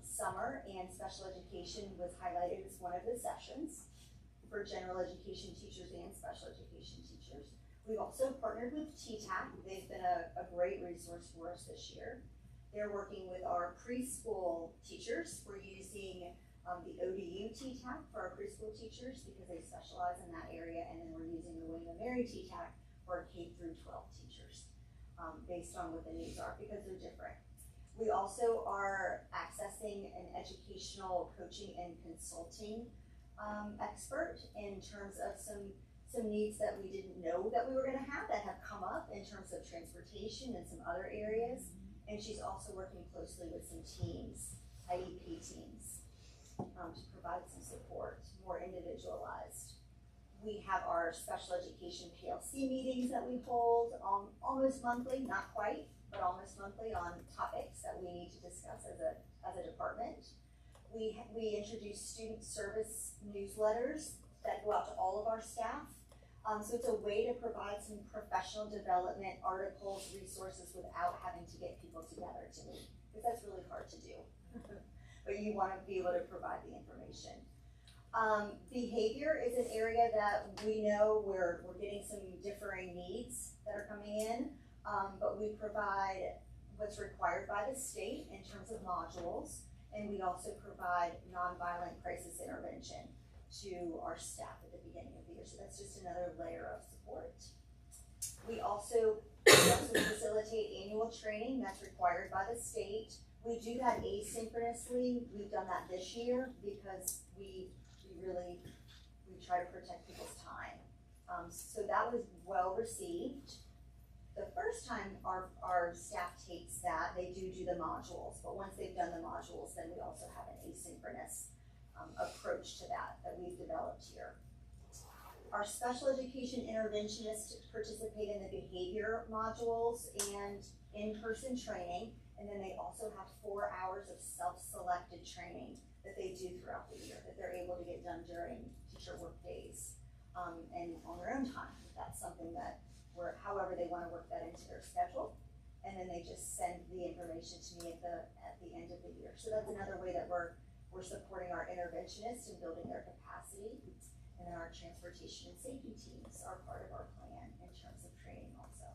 Speaker 8: summer, and special education was highlighted as one of the sessions for general education teachers and special education teachers. We've also partnered with TTAC. They've been a great resource for us this year. They're working with our preschool teachers. We're using the ODU TTAC for our preschool teachers because they specialize in that area, and then we're using the William & Mary TTAC for our K through 12 teachers based on what the needs are, because they're different. We also are accessing an educational coaching and consulting expert in terms of some needs that we didn't know that we were going to have that have come up in terms of transportation and some other areas. And she's also working closely with some teams, IEP teams, to provide some support, more individualized. We have our special education PLC meetings that we hold almost monthly, not quite, but almost monthly, on topics that we need to discuss as a department. We introduce student service newsletters that go out to all of our staff. So it's a way to provide some professional development articles, resources, without having to get people together to meet, because that's really hard to do. But you want to be able to provide the information. Behavior is an area that we know we're getting some differing needs that are coming in, but we provide what's required by the state in terms of modules, and we also provide nonviolent crisis intervention to our staff at the beginning of the year. So that's just another layer of support. We also facilitate annual training that's required by the state. We do that asynchronously. We've done that this year because we try to protect people's time. So that was well received. The first time our staff takes that, they do the modules, but once they've done the modules, then we also have an asynchronous approach to that we've developed here. Our special education interventionists participate in the behavior modules and in-person training, and then they also have 4 hours of self-selected training that they do throughout the year that they're able to get done during teacher work days and on their own time. That's something that however they want to work that into their schedule, and then they just send the information to me at the end of the year. So that's another way that we're supporting our interventionists and building their capacity, and then our transportation and safety teams are part of our plan in terms of training also.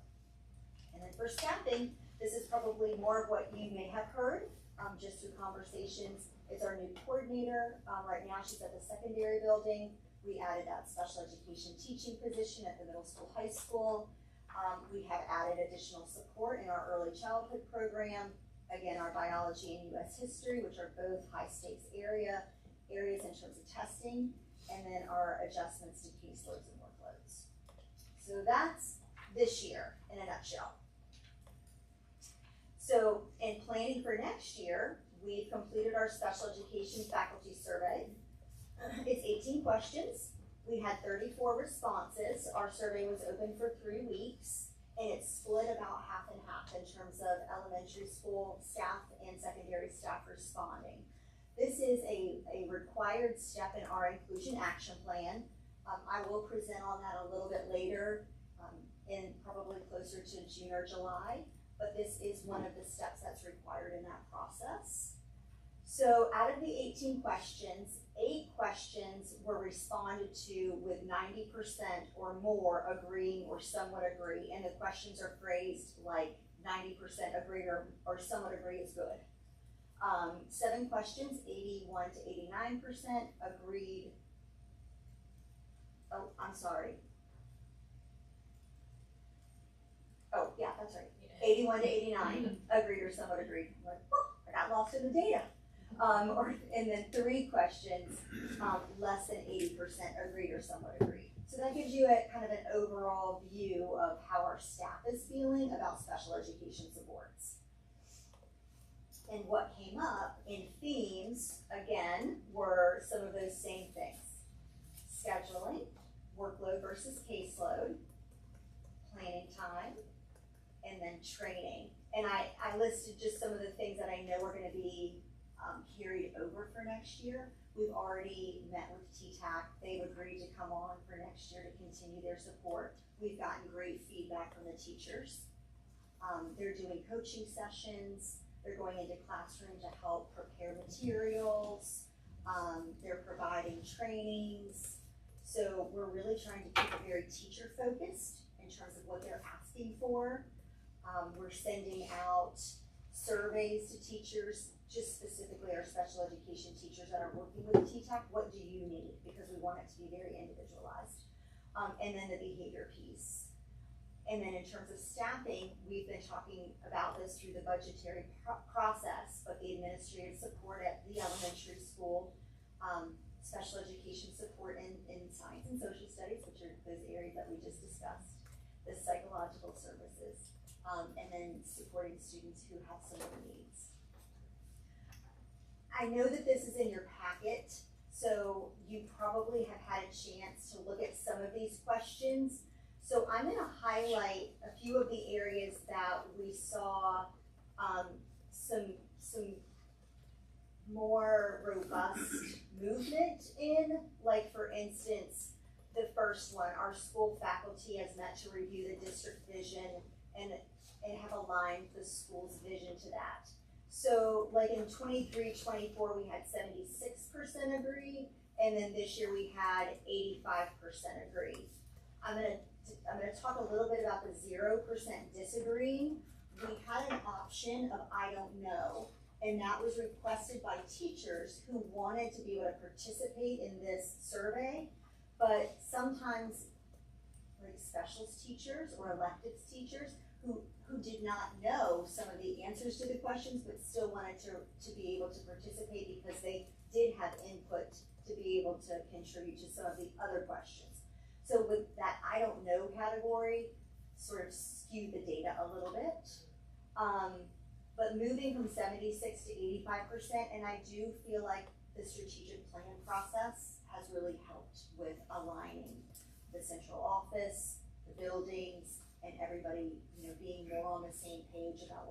Speaker 8: And then for staffing, this is probably more of what you may have heard just through conversations. It's our new coordinator. Right now she's at the secondary building. We added that special education teaching position at the middle school, high school. We have added additional support in our early childhood program. Again, our biology and U.S. history, which are both high stakes areas in terms of testing, and then our adjustments to caseloads and workloads. So that's this year in a nutshell. So in planning for next year, we've completed our special education faculty survey. It's 18 questions. We had 34 responses. Our survey was open for 3 weeks, and it's split about half and half in terms of elementary school staff and secondary staff responding. This is a required step in our inclusion action plan. I will present on that a little bit later, in probably closer to June or July, but this is one of the steps that's required in that process. So out of the 18 questions, 8 questions were responded to with 90% or more agreeing or somewhat agree, and the questions are phrased like 90% agree or somewhat agree is good. 7 questions, 81 to 89% agreed. Oh, I'm sorry. Oh, yeah, that's right. 81 to 89 agreed or somewhat agreed. I'm like, oh, I got lost in the data. And then 3 questions, less than 80% agreed or somewhat agreed. So that gives you a kind of an overall view of how our staff is feeling about special education supports. And what came up in themes, again, were some of those same things. Scheduling, workload versus caseload, planning time, and then training. And I listed just some of the things that I know are gonna be carried over for next year. We've already met with TTAC. They've agreed to come on for next year to continue their support. We've gotten great feedback from the teachers. They're doing coaching sessions. They're going into classroom to help prepare materials. They're providing trainings. So we're really trying to keep it very teacher focused in terms of what they're asking for. We're sending out surveys to teachers, just specifically our special education teachers that are working with TTAC. What do you need? Because we want it to be very individualized. And then the behavior piece. And then in terms of staffing, we've been talking about this through the budgetary process, but the administrative support at the elementary school, special education support in science and social studies, which are those areas that we just discussed, the psychological services, and then supporting students who have similar needs. I know that this is in your packet, so you probably have had a chance to look at some of these questions. So I'm going to highlight a few of the areas that we saw some more robust movement in, like for instance, the first one, our school faculty has met to review the district vision and have aligned the school's vision to that. So like in 23-24, we had 76% agree, and then this year we had 85% agree. I'm gonna talk a little bit about the 0% disagreeing. We had an option of I don't know, and that was requested by teachers who wanted to be able to participate in this survey, but sometimes like specials teachers or electives teachers who did not know some of the answers to the questions but still wanted to be able to participate because they did have input to be able to contribute to some of the other questions. So with that I don't know category, sort of skewed the data a little bit. But moving from 76 to 85%, and I do feel like the strategic plan process has really helped with aligning the central office, the buildings, and everybody, being more on the same page about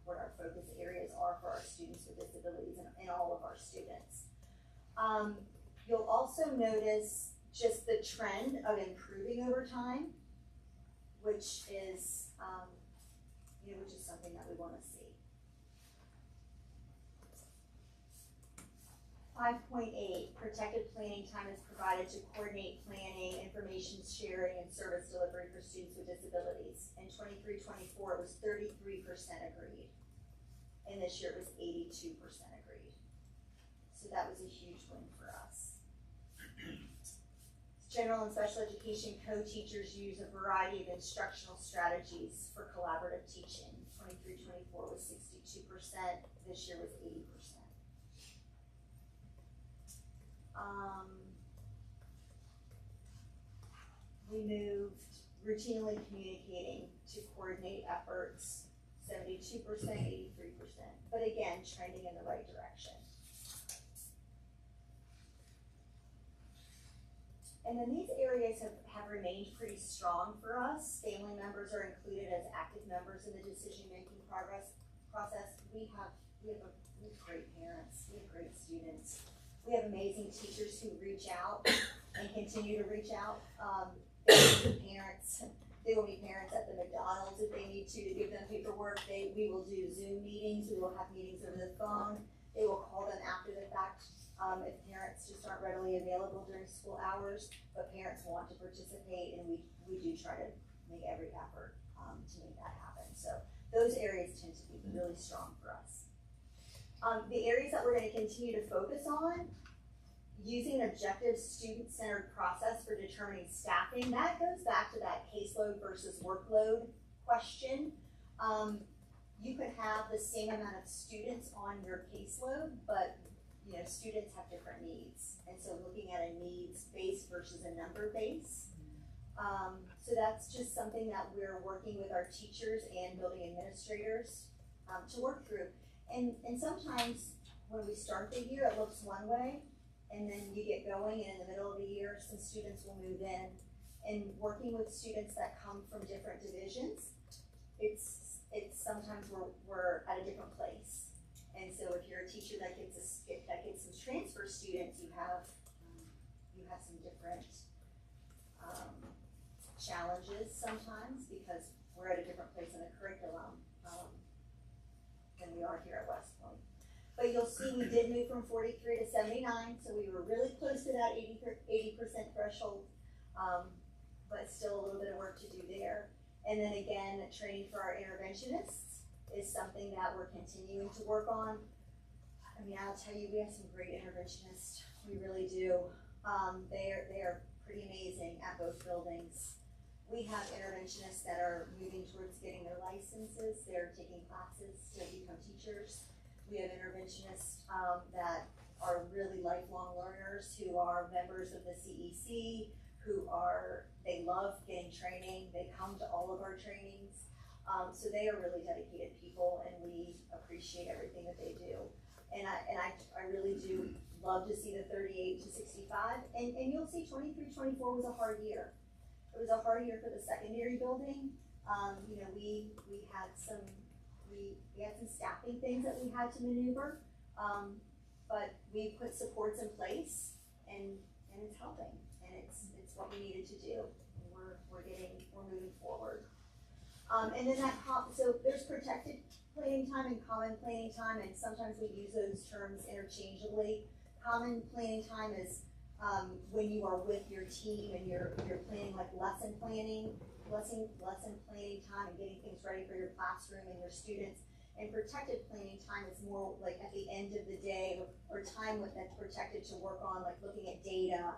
Speaker 8: what our focus areas are for our students with disabilities and all of our students. You'll also notice just the trend of improving over time, which is something that we want to see. 5.8, protected planning time is provided to coordinate planning, information sharing, and service delivery for students with disabilities. In 23-24, it was 33% agreed. And this year it was 82% agreed. So that was a huge win for us. General and special education co-teachers use a variety of instructional strategies for collaborative teaching. 23-24 was 62%, this year was 80%. We moved routinely communicating to coordinate efforts. 72%, 83%, but again, trending in the right direction. And then these areas have remained pretty strong for us. Family members are included as active members in the decision-making process. We have great parents, we have great students. We have amazing teachers who reach out and continue to reach out. They will meet parents at the McDonald's if they need to give them paperwork. We will do Zoom meetings, we will have meetings over the phone. They will call them after the fact if parents just aren't readily available during school hours, but parents want to participate, and we do try to make every effort to make that happen. So those areas tend to be really strong for us. The areas that we're going to continue to focus on, using an objective student-centered process for determining staffing, that goes back to that caseload versus workload question. You could have the same amount of students on your caseload, but students have different needs. And so looking at a needs base versus a number base. So that's just something that we're working with our teachers and building administrators to work through. And sometimes when we start the year, it looks one way, and then you get going, and in the middle of the year, some students will move in. And working with students that come from different divisions, it's sometimes we're at a different place. And so if you're a teacher that gets some transfer students, you have some different challenges sometimes, because we're at a different place in the curriculum than we are here at West Point. But you'll see we did move from 43 to 79, so we were really close to that 80% threshold, but still a little bit of work to do there. And then again, training for our interventionists is something that we're continuing to work on. I mean, I'll tell you, we have some great interventionists. We really do. They are pretty amazing at both buildings. We have interventionists that are moving towards getting their licenses. They're taking classes to become teachers. We have interventionists that are really lifelong learners who are members of the CEC, they love getting training. They come to all of our trainings. So they are really dedicated people, and we appreciate everything that they do. And I really do love to see the 38 to 65. And you'll see 23-24 was a hard year. It was a hard year for the secondary building. We had some staffing things that we had to maneuver, but we put supports in place, and it's helping, and it's what we needed to do. And we're moving forward. And then so there's protected planning time and common planning time, and sometimes we use those terms interchangeably. Common planning time is when you are with your team and you're planning like lesson planning time and getting things ready for your classroom and your students. And protected planning time is more like at the end of the day, or time that's protected to work on, like looking at data,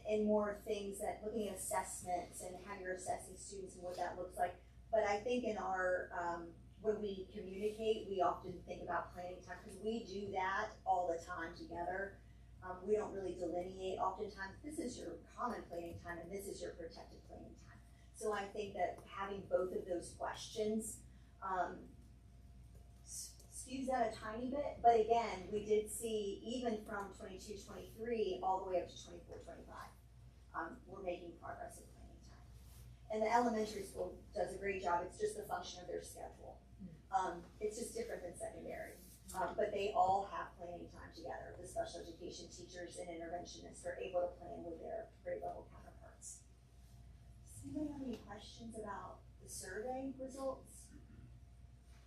Speaker 8: and more things that looking at assessments and how you're assessing students and what that looks like. But I think in our when we communicate, we often think about planning time, because we do that all the time together. We don't really delineate. Oftentimes, this is your common planning time and this is your protected planning time. So I think that having both of those questions skews that a tiny bit. But again, we did see, even from 22-23 all the way up to 24-25, we're making progress in planning time. And the elementary school does a great job. It's just a function of their schedule. It's just different than secondary. But they all have planning time together. The special education teachers and interventionists are able to plan with their grade level counterparts. Does anybody have any questions about the survey results?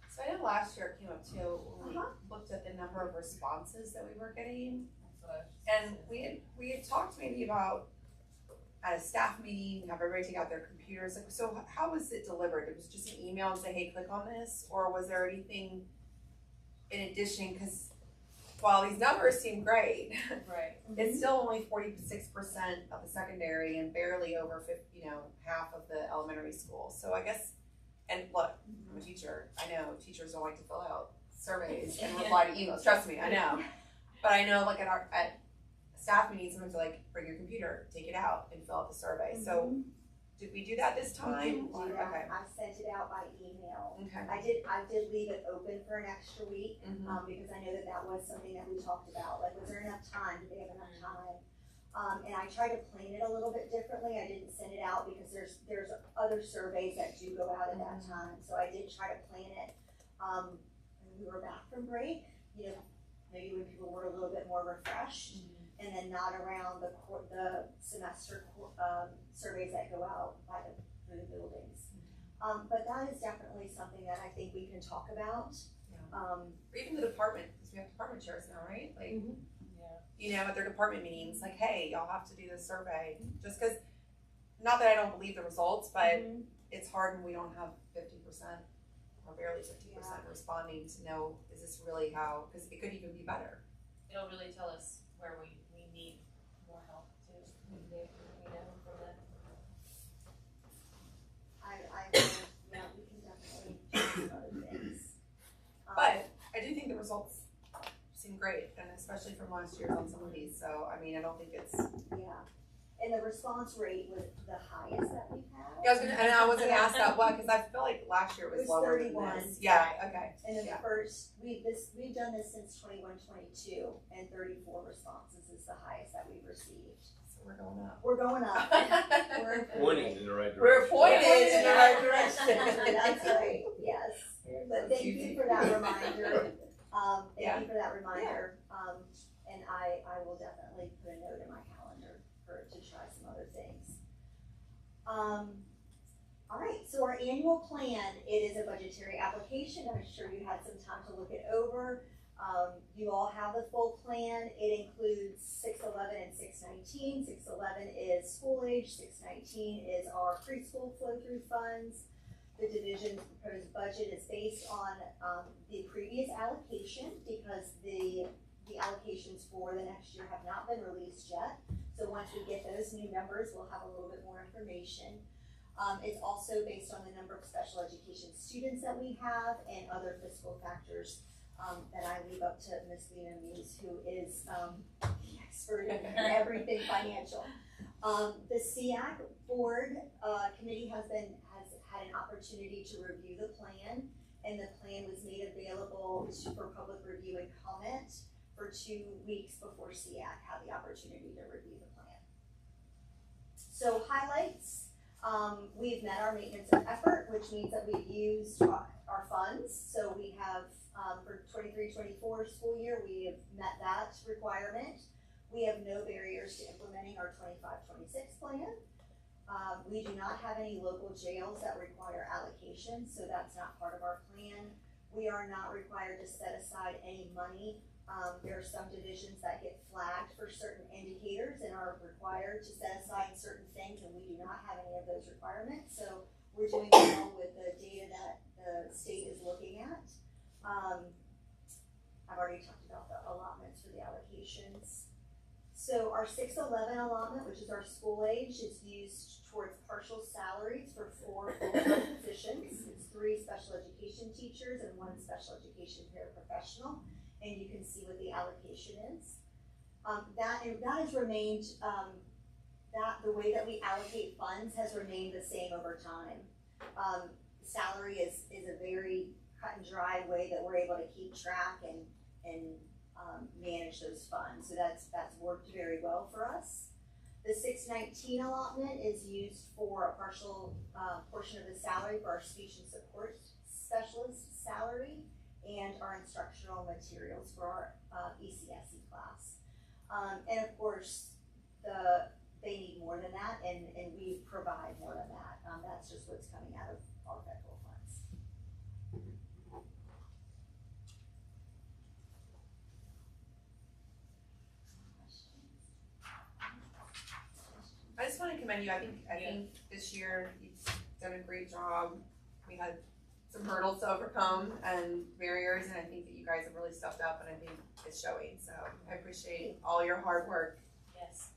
Speaker 4: So I know last year it came up too, when we looked at the number of responses that we were getting. And we had talked maybe about at a staff meeting, have everybody take out their computers. So how was it delivered? It was just an email and say, hey, click on this? Or was there anything in addition? Because while these numbers seem great,
Speaker 6: Right.
Speaker 4: it's still only 46% of the secondary and barely over half of the elementary school. So I guess, and look, I'm a teacher. I know teachers don't like to fill out surveys and reply to emails. Trust me, I know. But I know, like at staff meetings, sometimes they're like, bring your computer, take it out, and fill out the survey. So Did we do that this
Speaker 8: We
Speaker 4: time?
Speaker 8: didn't do that.
Speaker 4: Okay.
Speaker 8: I sent it out by email.
Speaker 4: Okay.
Speaker 8: I did leave it open for an extra week,
Speaker 4: Mhm.
Speaker 8: because I know that was something that we talked about, like, was there enough time, did they have enough time? And I tried to plan it a little bit differently, I didn't send it out because there's other surveys that do go out at that time, so I did try to plan it. When we were back from break, maybe when people were a little bit more refreshed, and then not around the semester surveys that go out through the buildings. But that is definitely something that I think we can talk about.
Speaker 4: Or even the department, because we have department chairs now, right? Like, at their department meetings, like, hey, y'all have to do this survey. Just because, not that I don't believe the results, but it's hard when we don't have 50% or barely 50% responding to know, is this really how, because it could even be better.
Speaker 9: It'll really tell us where we need more help too. From the.
Speaker 8: We can definitely do some other things.
Speaker 4: But I do think the results seem great, and especially from last year on some of these. So, I mean, I don't think it's.
Speaker 8: Yeah, and the response rate was the highest that we've had.
Speaker 4: Yeah, I was gonna ask that one, because I feel like last year was
Speaker 8: It was
Speaker 4: lower
Speaker 8: 31.
Speaker 4: than this. Yeah, okay.
Speaker 8: And then
Speaker 4: Yeah.
Speaker 8: we've done this since 21-22, and 34 responses is the highest that we've received.
Speaker 4: So we're going up.
Speaker 8: We're going up. We're
Speaker 1: Pointing in the right direction.
Speaker 4: We're pointed in the right
Speaker 8: That's
Speaker 4: direction.
Speaker 8: right, yes. But thank you for that reminder. Thank you for that reminder. And I will definitely put a note in my calendar to try some other things. All right, so our annual plan, it is a budgetary application. I'm sure you had some time to look it over. You all have the full plan. It includes 611 and 619. 611 is school age, 619 is our preschool flow-through funds. The division's proposed budget is based on the previous allocation, because the allocations for the next year have not been released yet. So once we get those new numbers, we'll have a little bit more information. It's also based on the number of special education students that we have and other fiscal factors that I leave up to Ms. Lena Muse, who is the expert in everything financial. The SEAC board committee has had an opportunity to review the plan, and the plan was made available for public review and comment for 2 weeks before SEAC had the opportunity to review the plan. So highlights. We've met our maintenance of effort, which means that we've used our funds. So we have, for 23-24 school year, we have met that requirement. We have no barriers to implementing our 25-26 plan. We do not have any local jails that require allocation, so that's not part of our plan. We are not required to set aside any money. There are some divisions that get flagged for certain indicators and are required to set aside certain things, and we do not have any of those requirements. So we're doing well with the data that the state is looking at. I've already talked about the allotments for the allocations. So our 611 allotment, which is our school age, is used towards partial salaries for 4 full-time positions. It's 3 special education teachers and 1 special education paraprofessional. And you can see what the allocation is. That has remained, the way that we allocate funds has remained the same over time. Salary is a very cut and dry way that we're able to keep track and manage those funds. So that's worked very well for us. The 619 allotment is used for a partial portion of the salary for our speech and support specialist salary and our instructional materials for our ECSE class. And of course, they need more than that, and we provide more than that. That's just what's coming out of our federal funds.
Speaker 4: I just want to commend you. I think this year you've done a great job. We had some hurdles to overcome and barriers, and I think that you guys have really stepped up, and I think it's showing. So I appreciate all your hard work.
Speaker 9: Yes.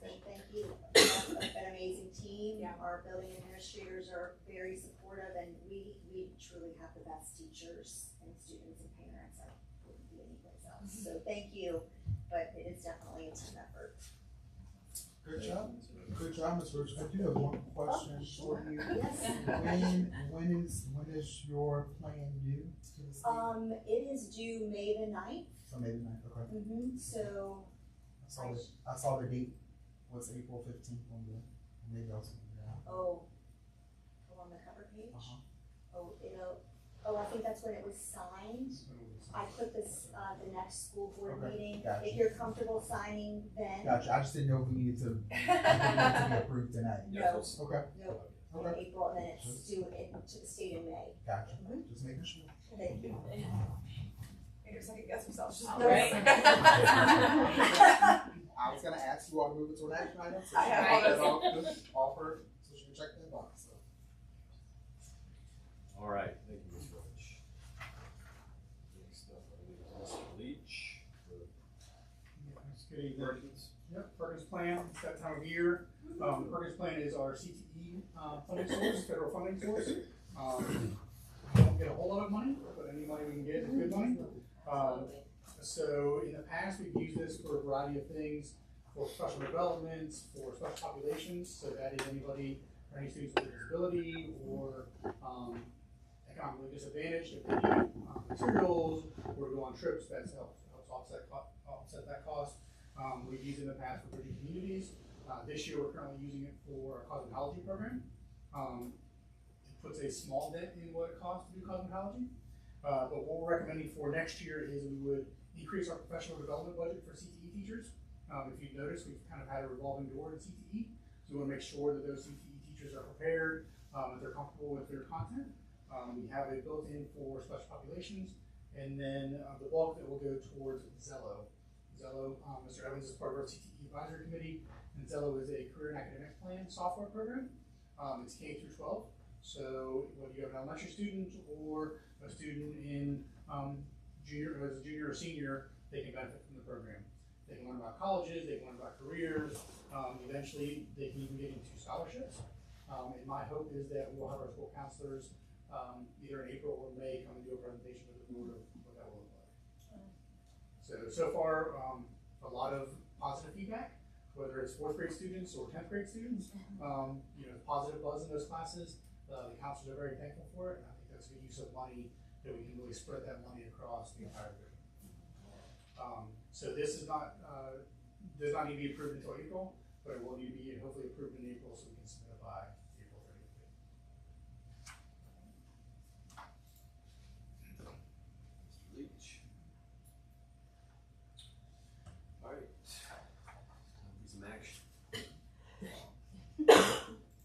Speaker 8: Thank you. It's an amazing team.
Speaker 4: Yeah.
Speaker 8: Our building administrators are very supportive, and we truly have the best teachers and students and parents. I wouldn't be anyplace else. So thank you, but it is definitely a team effort.
Speaker 5: Good job. Good job, Ms. Rich. I do have one question for you. When is your plan due to the state?
Speaker 8: It is due May the 9th.
Speaker 5: So maybe not, okay.
Speaker 8: So,
Speaker 5: I saw the date was April 15th on the, maybe I was looking it out.
Speaker 8: oh, on the cover page? I think that's when it was signed. I put this, the next school board
Speaker 5: Okay,
Speaker 8: meeting.
Speaker 5: gotcha.
Speaker 8: If you're comfortable signing, then.
Speaker 5: Gotcha, I just didn't know if we needed to, if it needed to be approved tonight.
Speaker 8: No,
Speaker 5: Okay,
Speaker 8: no, in
Speaker 5: okay,
Speaker 8: April, and then it's due to the state in May.
Speaker 5: gotcha, just making sure.
Speaker 8: Thank you.
Speaker 4: Make her second guess herself.
Speaker 9: All right.
Speaker 5: I was gonna ask you all to move it to an action item, so
Speaker 4: I
Speaker 5: she
Speaker 4: have
Speaker 5: can
Speaker 4: all those.
Speaker 5: offer, so she can check that box, so.
Speaker 1: All right, thank you, Ms. Roach. Next up, I need Mr. Leach for
Speaker 10: Yes, good evening.
Speaker 1: Perkins.
Speaker 10: Yep, Perkins Plan, it's that time of year. The Perkins Plan is our CTE funding source, federal funding source. We don't get a whole lot of money, but any money we can get is good money. So in the past, we've used this for a variety of things, for professional development, for special populations, so that is anybody, or any students with a disability or economically disadvantaged, if they need materials or go on trips, that helps offset that cost. We've used it in the past for bridging communities. This year, we're currently using it for our cosmetology program. It puts a small dent in what it costs to do cosmetology. But what we're recommending for next year is we would increase our professional development budget for CTE teachers. If you've noticed, we've kind of had a revolving door in CTE. So we want to make sure that those CTE teachers are prepared, that they're comfortable with their content. We have it built in for special populations, and then the bulk that will go towards Zello. Zello, Mr. Evans is part of our CTE advisory committee, and Zello is a career and academic plan software program. It's K through 12, so whether you have an elementary student or a student in junior or senior, they can benefit from the program. They can learn about colleges, they can learn about careers, eventually they can even get into scholarships. And my hope is that we'll have our school counselors either in April or May come and do a presentation with the board of what that will look like. So far, a lot of positive feedback, whether it's 4th grade students or 10th grade students. Positive buzz in those classes. The counselors are very thankful for it, and I think that's a good use of money, that we can really spread that money across the entire group. So this is not, does not need to be approved until April, but it will need to be hopefully approved in April so we can submit it by April 30th.
Speaker 1: Mr. Leach. All right, time for some action.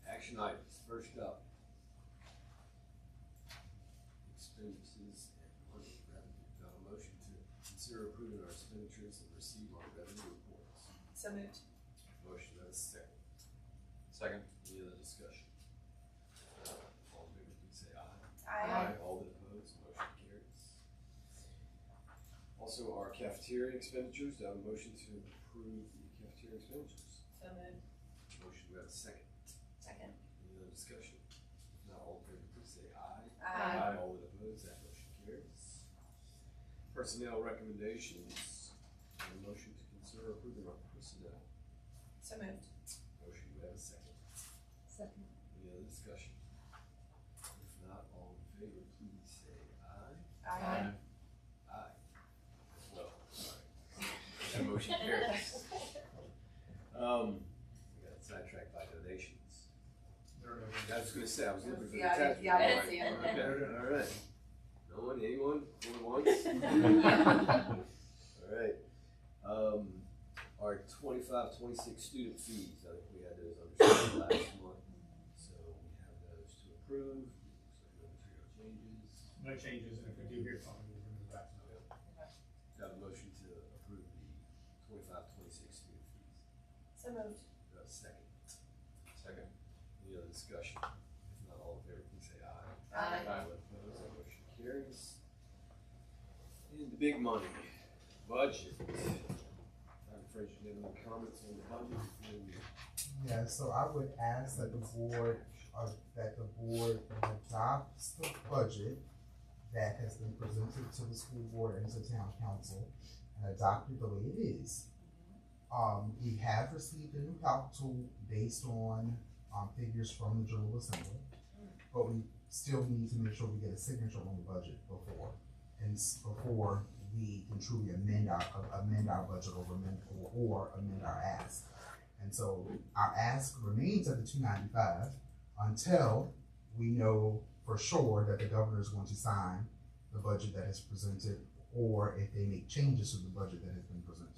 Speaker 1: Action items, first up. Expenditures and revenue. Do I have a motion to consider approving our expenditures and receive our revenue reports?
Speaker 4: So moved.
Speaker 1: Motion, that is second. Second. Any other discussion? All in favor, please say aye. All that opposed, motion carries. Also, our cafeteria expenditures, do I have a motion to approve the cafeteria expenditures?
Speaker 4: So moved.
Speaker 1: Motion, do I have a second?
Speaker 4: Second.
Speaker 1: Any other discussion? If not, all in favor, please say aye. All that opposed, that motion carries. Personnel recommendations, do I have a motion to consider approving our personnel?
Speaker 4: So moved.
Speaker 1: Motion, do I have a second?
Speaker 3: Second.
Speaker 1: Any other discussion? If not, all in favor, please say aye.
Speaker 4: Aye.
Speaker 1: Aye. Well, alright. That motion carries. We got sidetracked by donations. I was gonna say, I was looking for the tax.
Speaker 4: Yeah, I didn't
Speaker 1: report.
Speaker 4: see it.
Speaker 1: Okay, alright. No one, anyone, going once? Alright. Our 25-26 student fees, I think we had those understood last month. So we have those to approve. So no material changes.
Speaker 10: No changes, and if we do hear something, we'll bring it back to the
Speaker 1: Got a motion to approve the 25-26 student fees.
Speaker 4: So moved.
Speaker 1: Do I have a second? Second. Any other discussion? If not, all in favor, please say aye.
Speaker 4: Aye.
Speaker 1: All opposed, that motion carries. And the big money, budget. Dr. Frazier, do you have any comments on the budget?
Speaker 5: Yeah, so I would ask that the board adopts the budget that has been presented to the school board and to town council and adopt it the way it is. We have received a new calc tool based on, figures from the General Assembly, but we still need to make sure we get a signature on the budget before we can truly amend our budget or amend our ask. And so our ask remains at the 295 until we know for sure that the governor is going to sign the budget that is presented, or if they make changes to the budget that has been presented.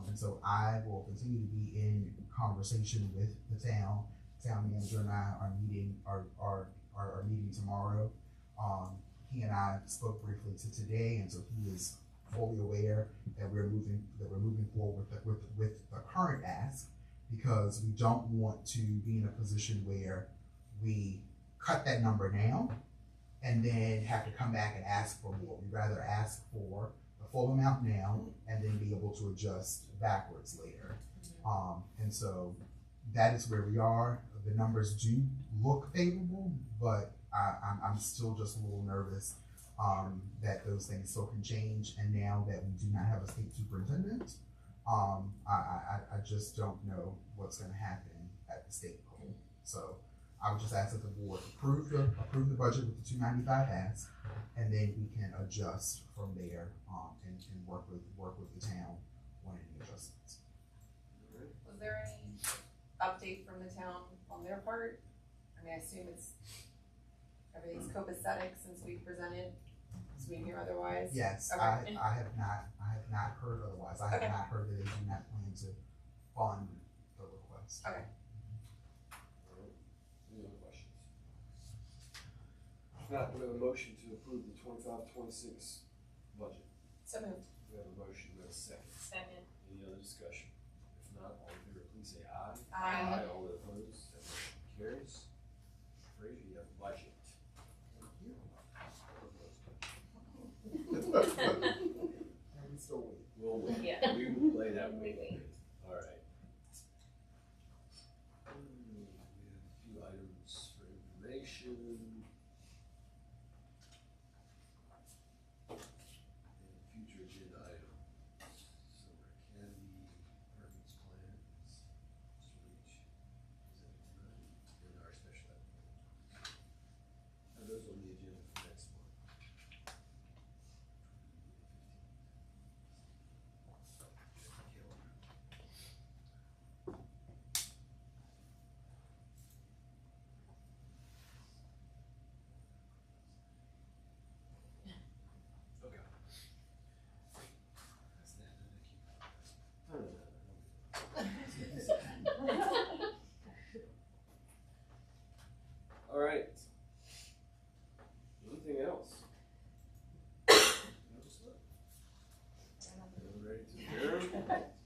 Speaker 5: And so I will continue to be in conversation with the town. Town manager and I are meeting tomorrow. He and I spoke briefly today, and so he is fully aware that we're moving forward with the current ask, because we don't want to be in a position where we cut that number now and then have to come back and ask for more. We'd rather ask for the full amount now and then be able to adjust backwards later. And so that is where we are. The numbers do look favorable, but I'm still just a little nervous that those things still can change. And now that we do not have a state superintendent, I just don't know what's going to happen at the state level. So I would just ask that the board approve the budget with the 295 ask, and then we can adjust from there and work with the town on any adjustments.
Speaker 9: Was there any update from the town on their part? I mean, I assume everything's copacetic since we presented, so we hear otherwise?
Speaker 5: Yes,
Speaker 9: Okay.
Speaker 5: I have not heard otherwise. I have
Speaker 9: Okay.
Speaker 5: not heard that they do not plan to fund the request.
Speaker 9: Okay.
Speaker 1: Any other questions? If not, we have a motion to approve the 25-26 budget.
Speaker 9: So moved.
Speaker 1: We have a motion, we have a second.
Speaker 9: Second.
Speaker 1: Any other discussion? If not, all in favor, please say aye.
Speaker 9: Aye.
Speaker 1: All that opposed, that motion carries. Fraser, you have a budget.
Speaker 5: And we still wait.
Speaker 1: We'll wait.
Speaker 9: Yeah.
Speaker 1: We will play that way.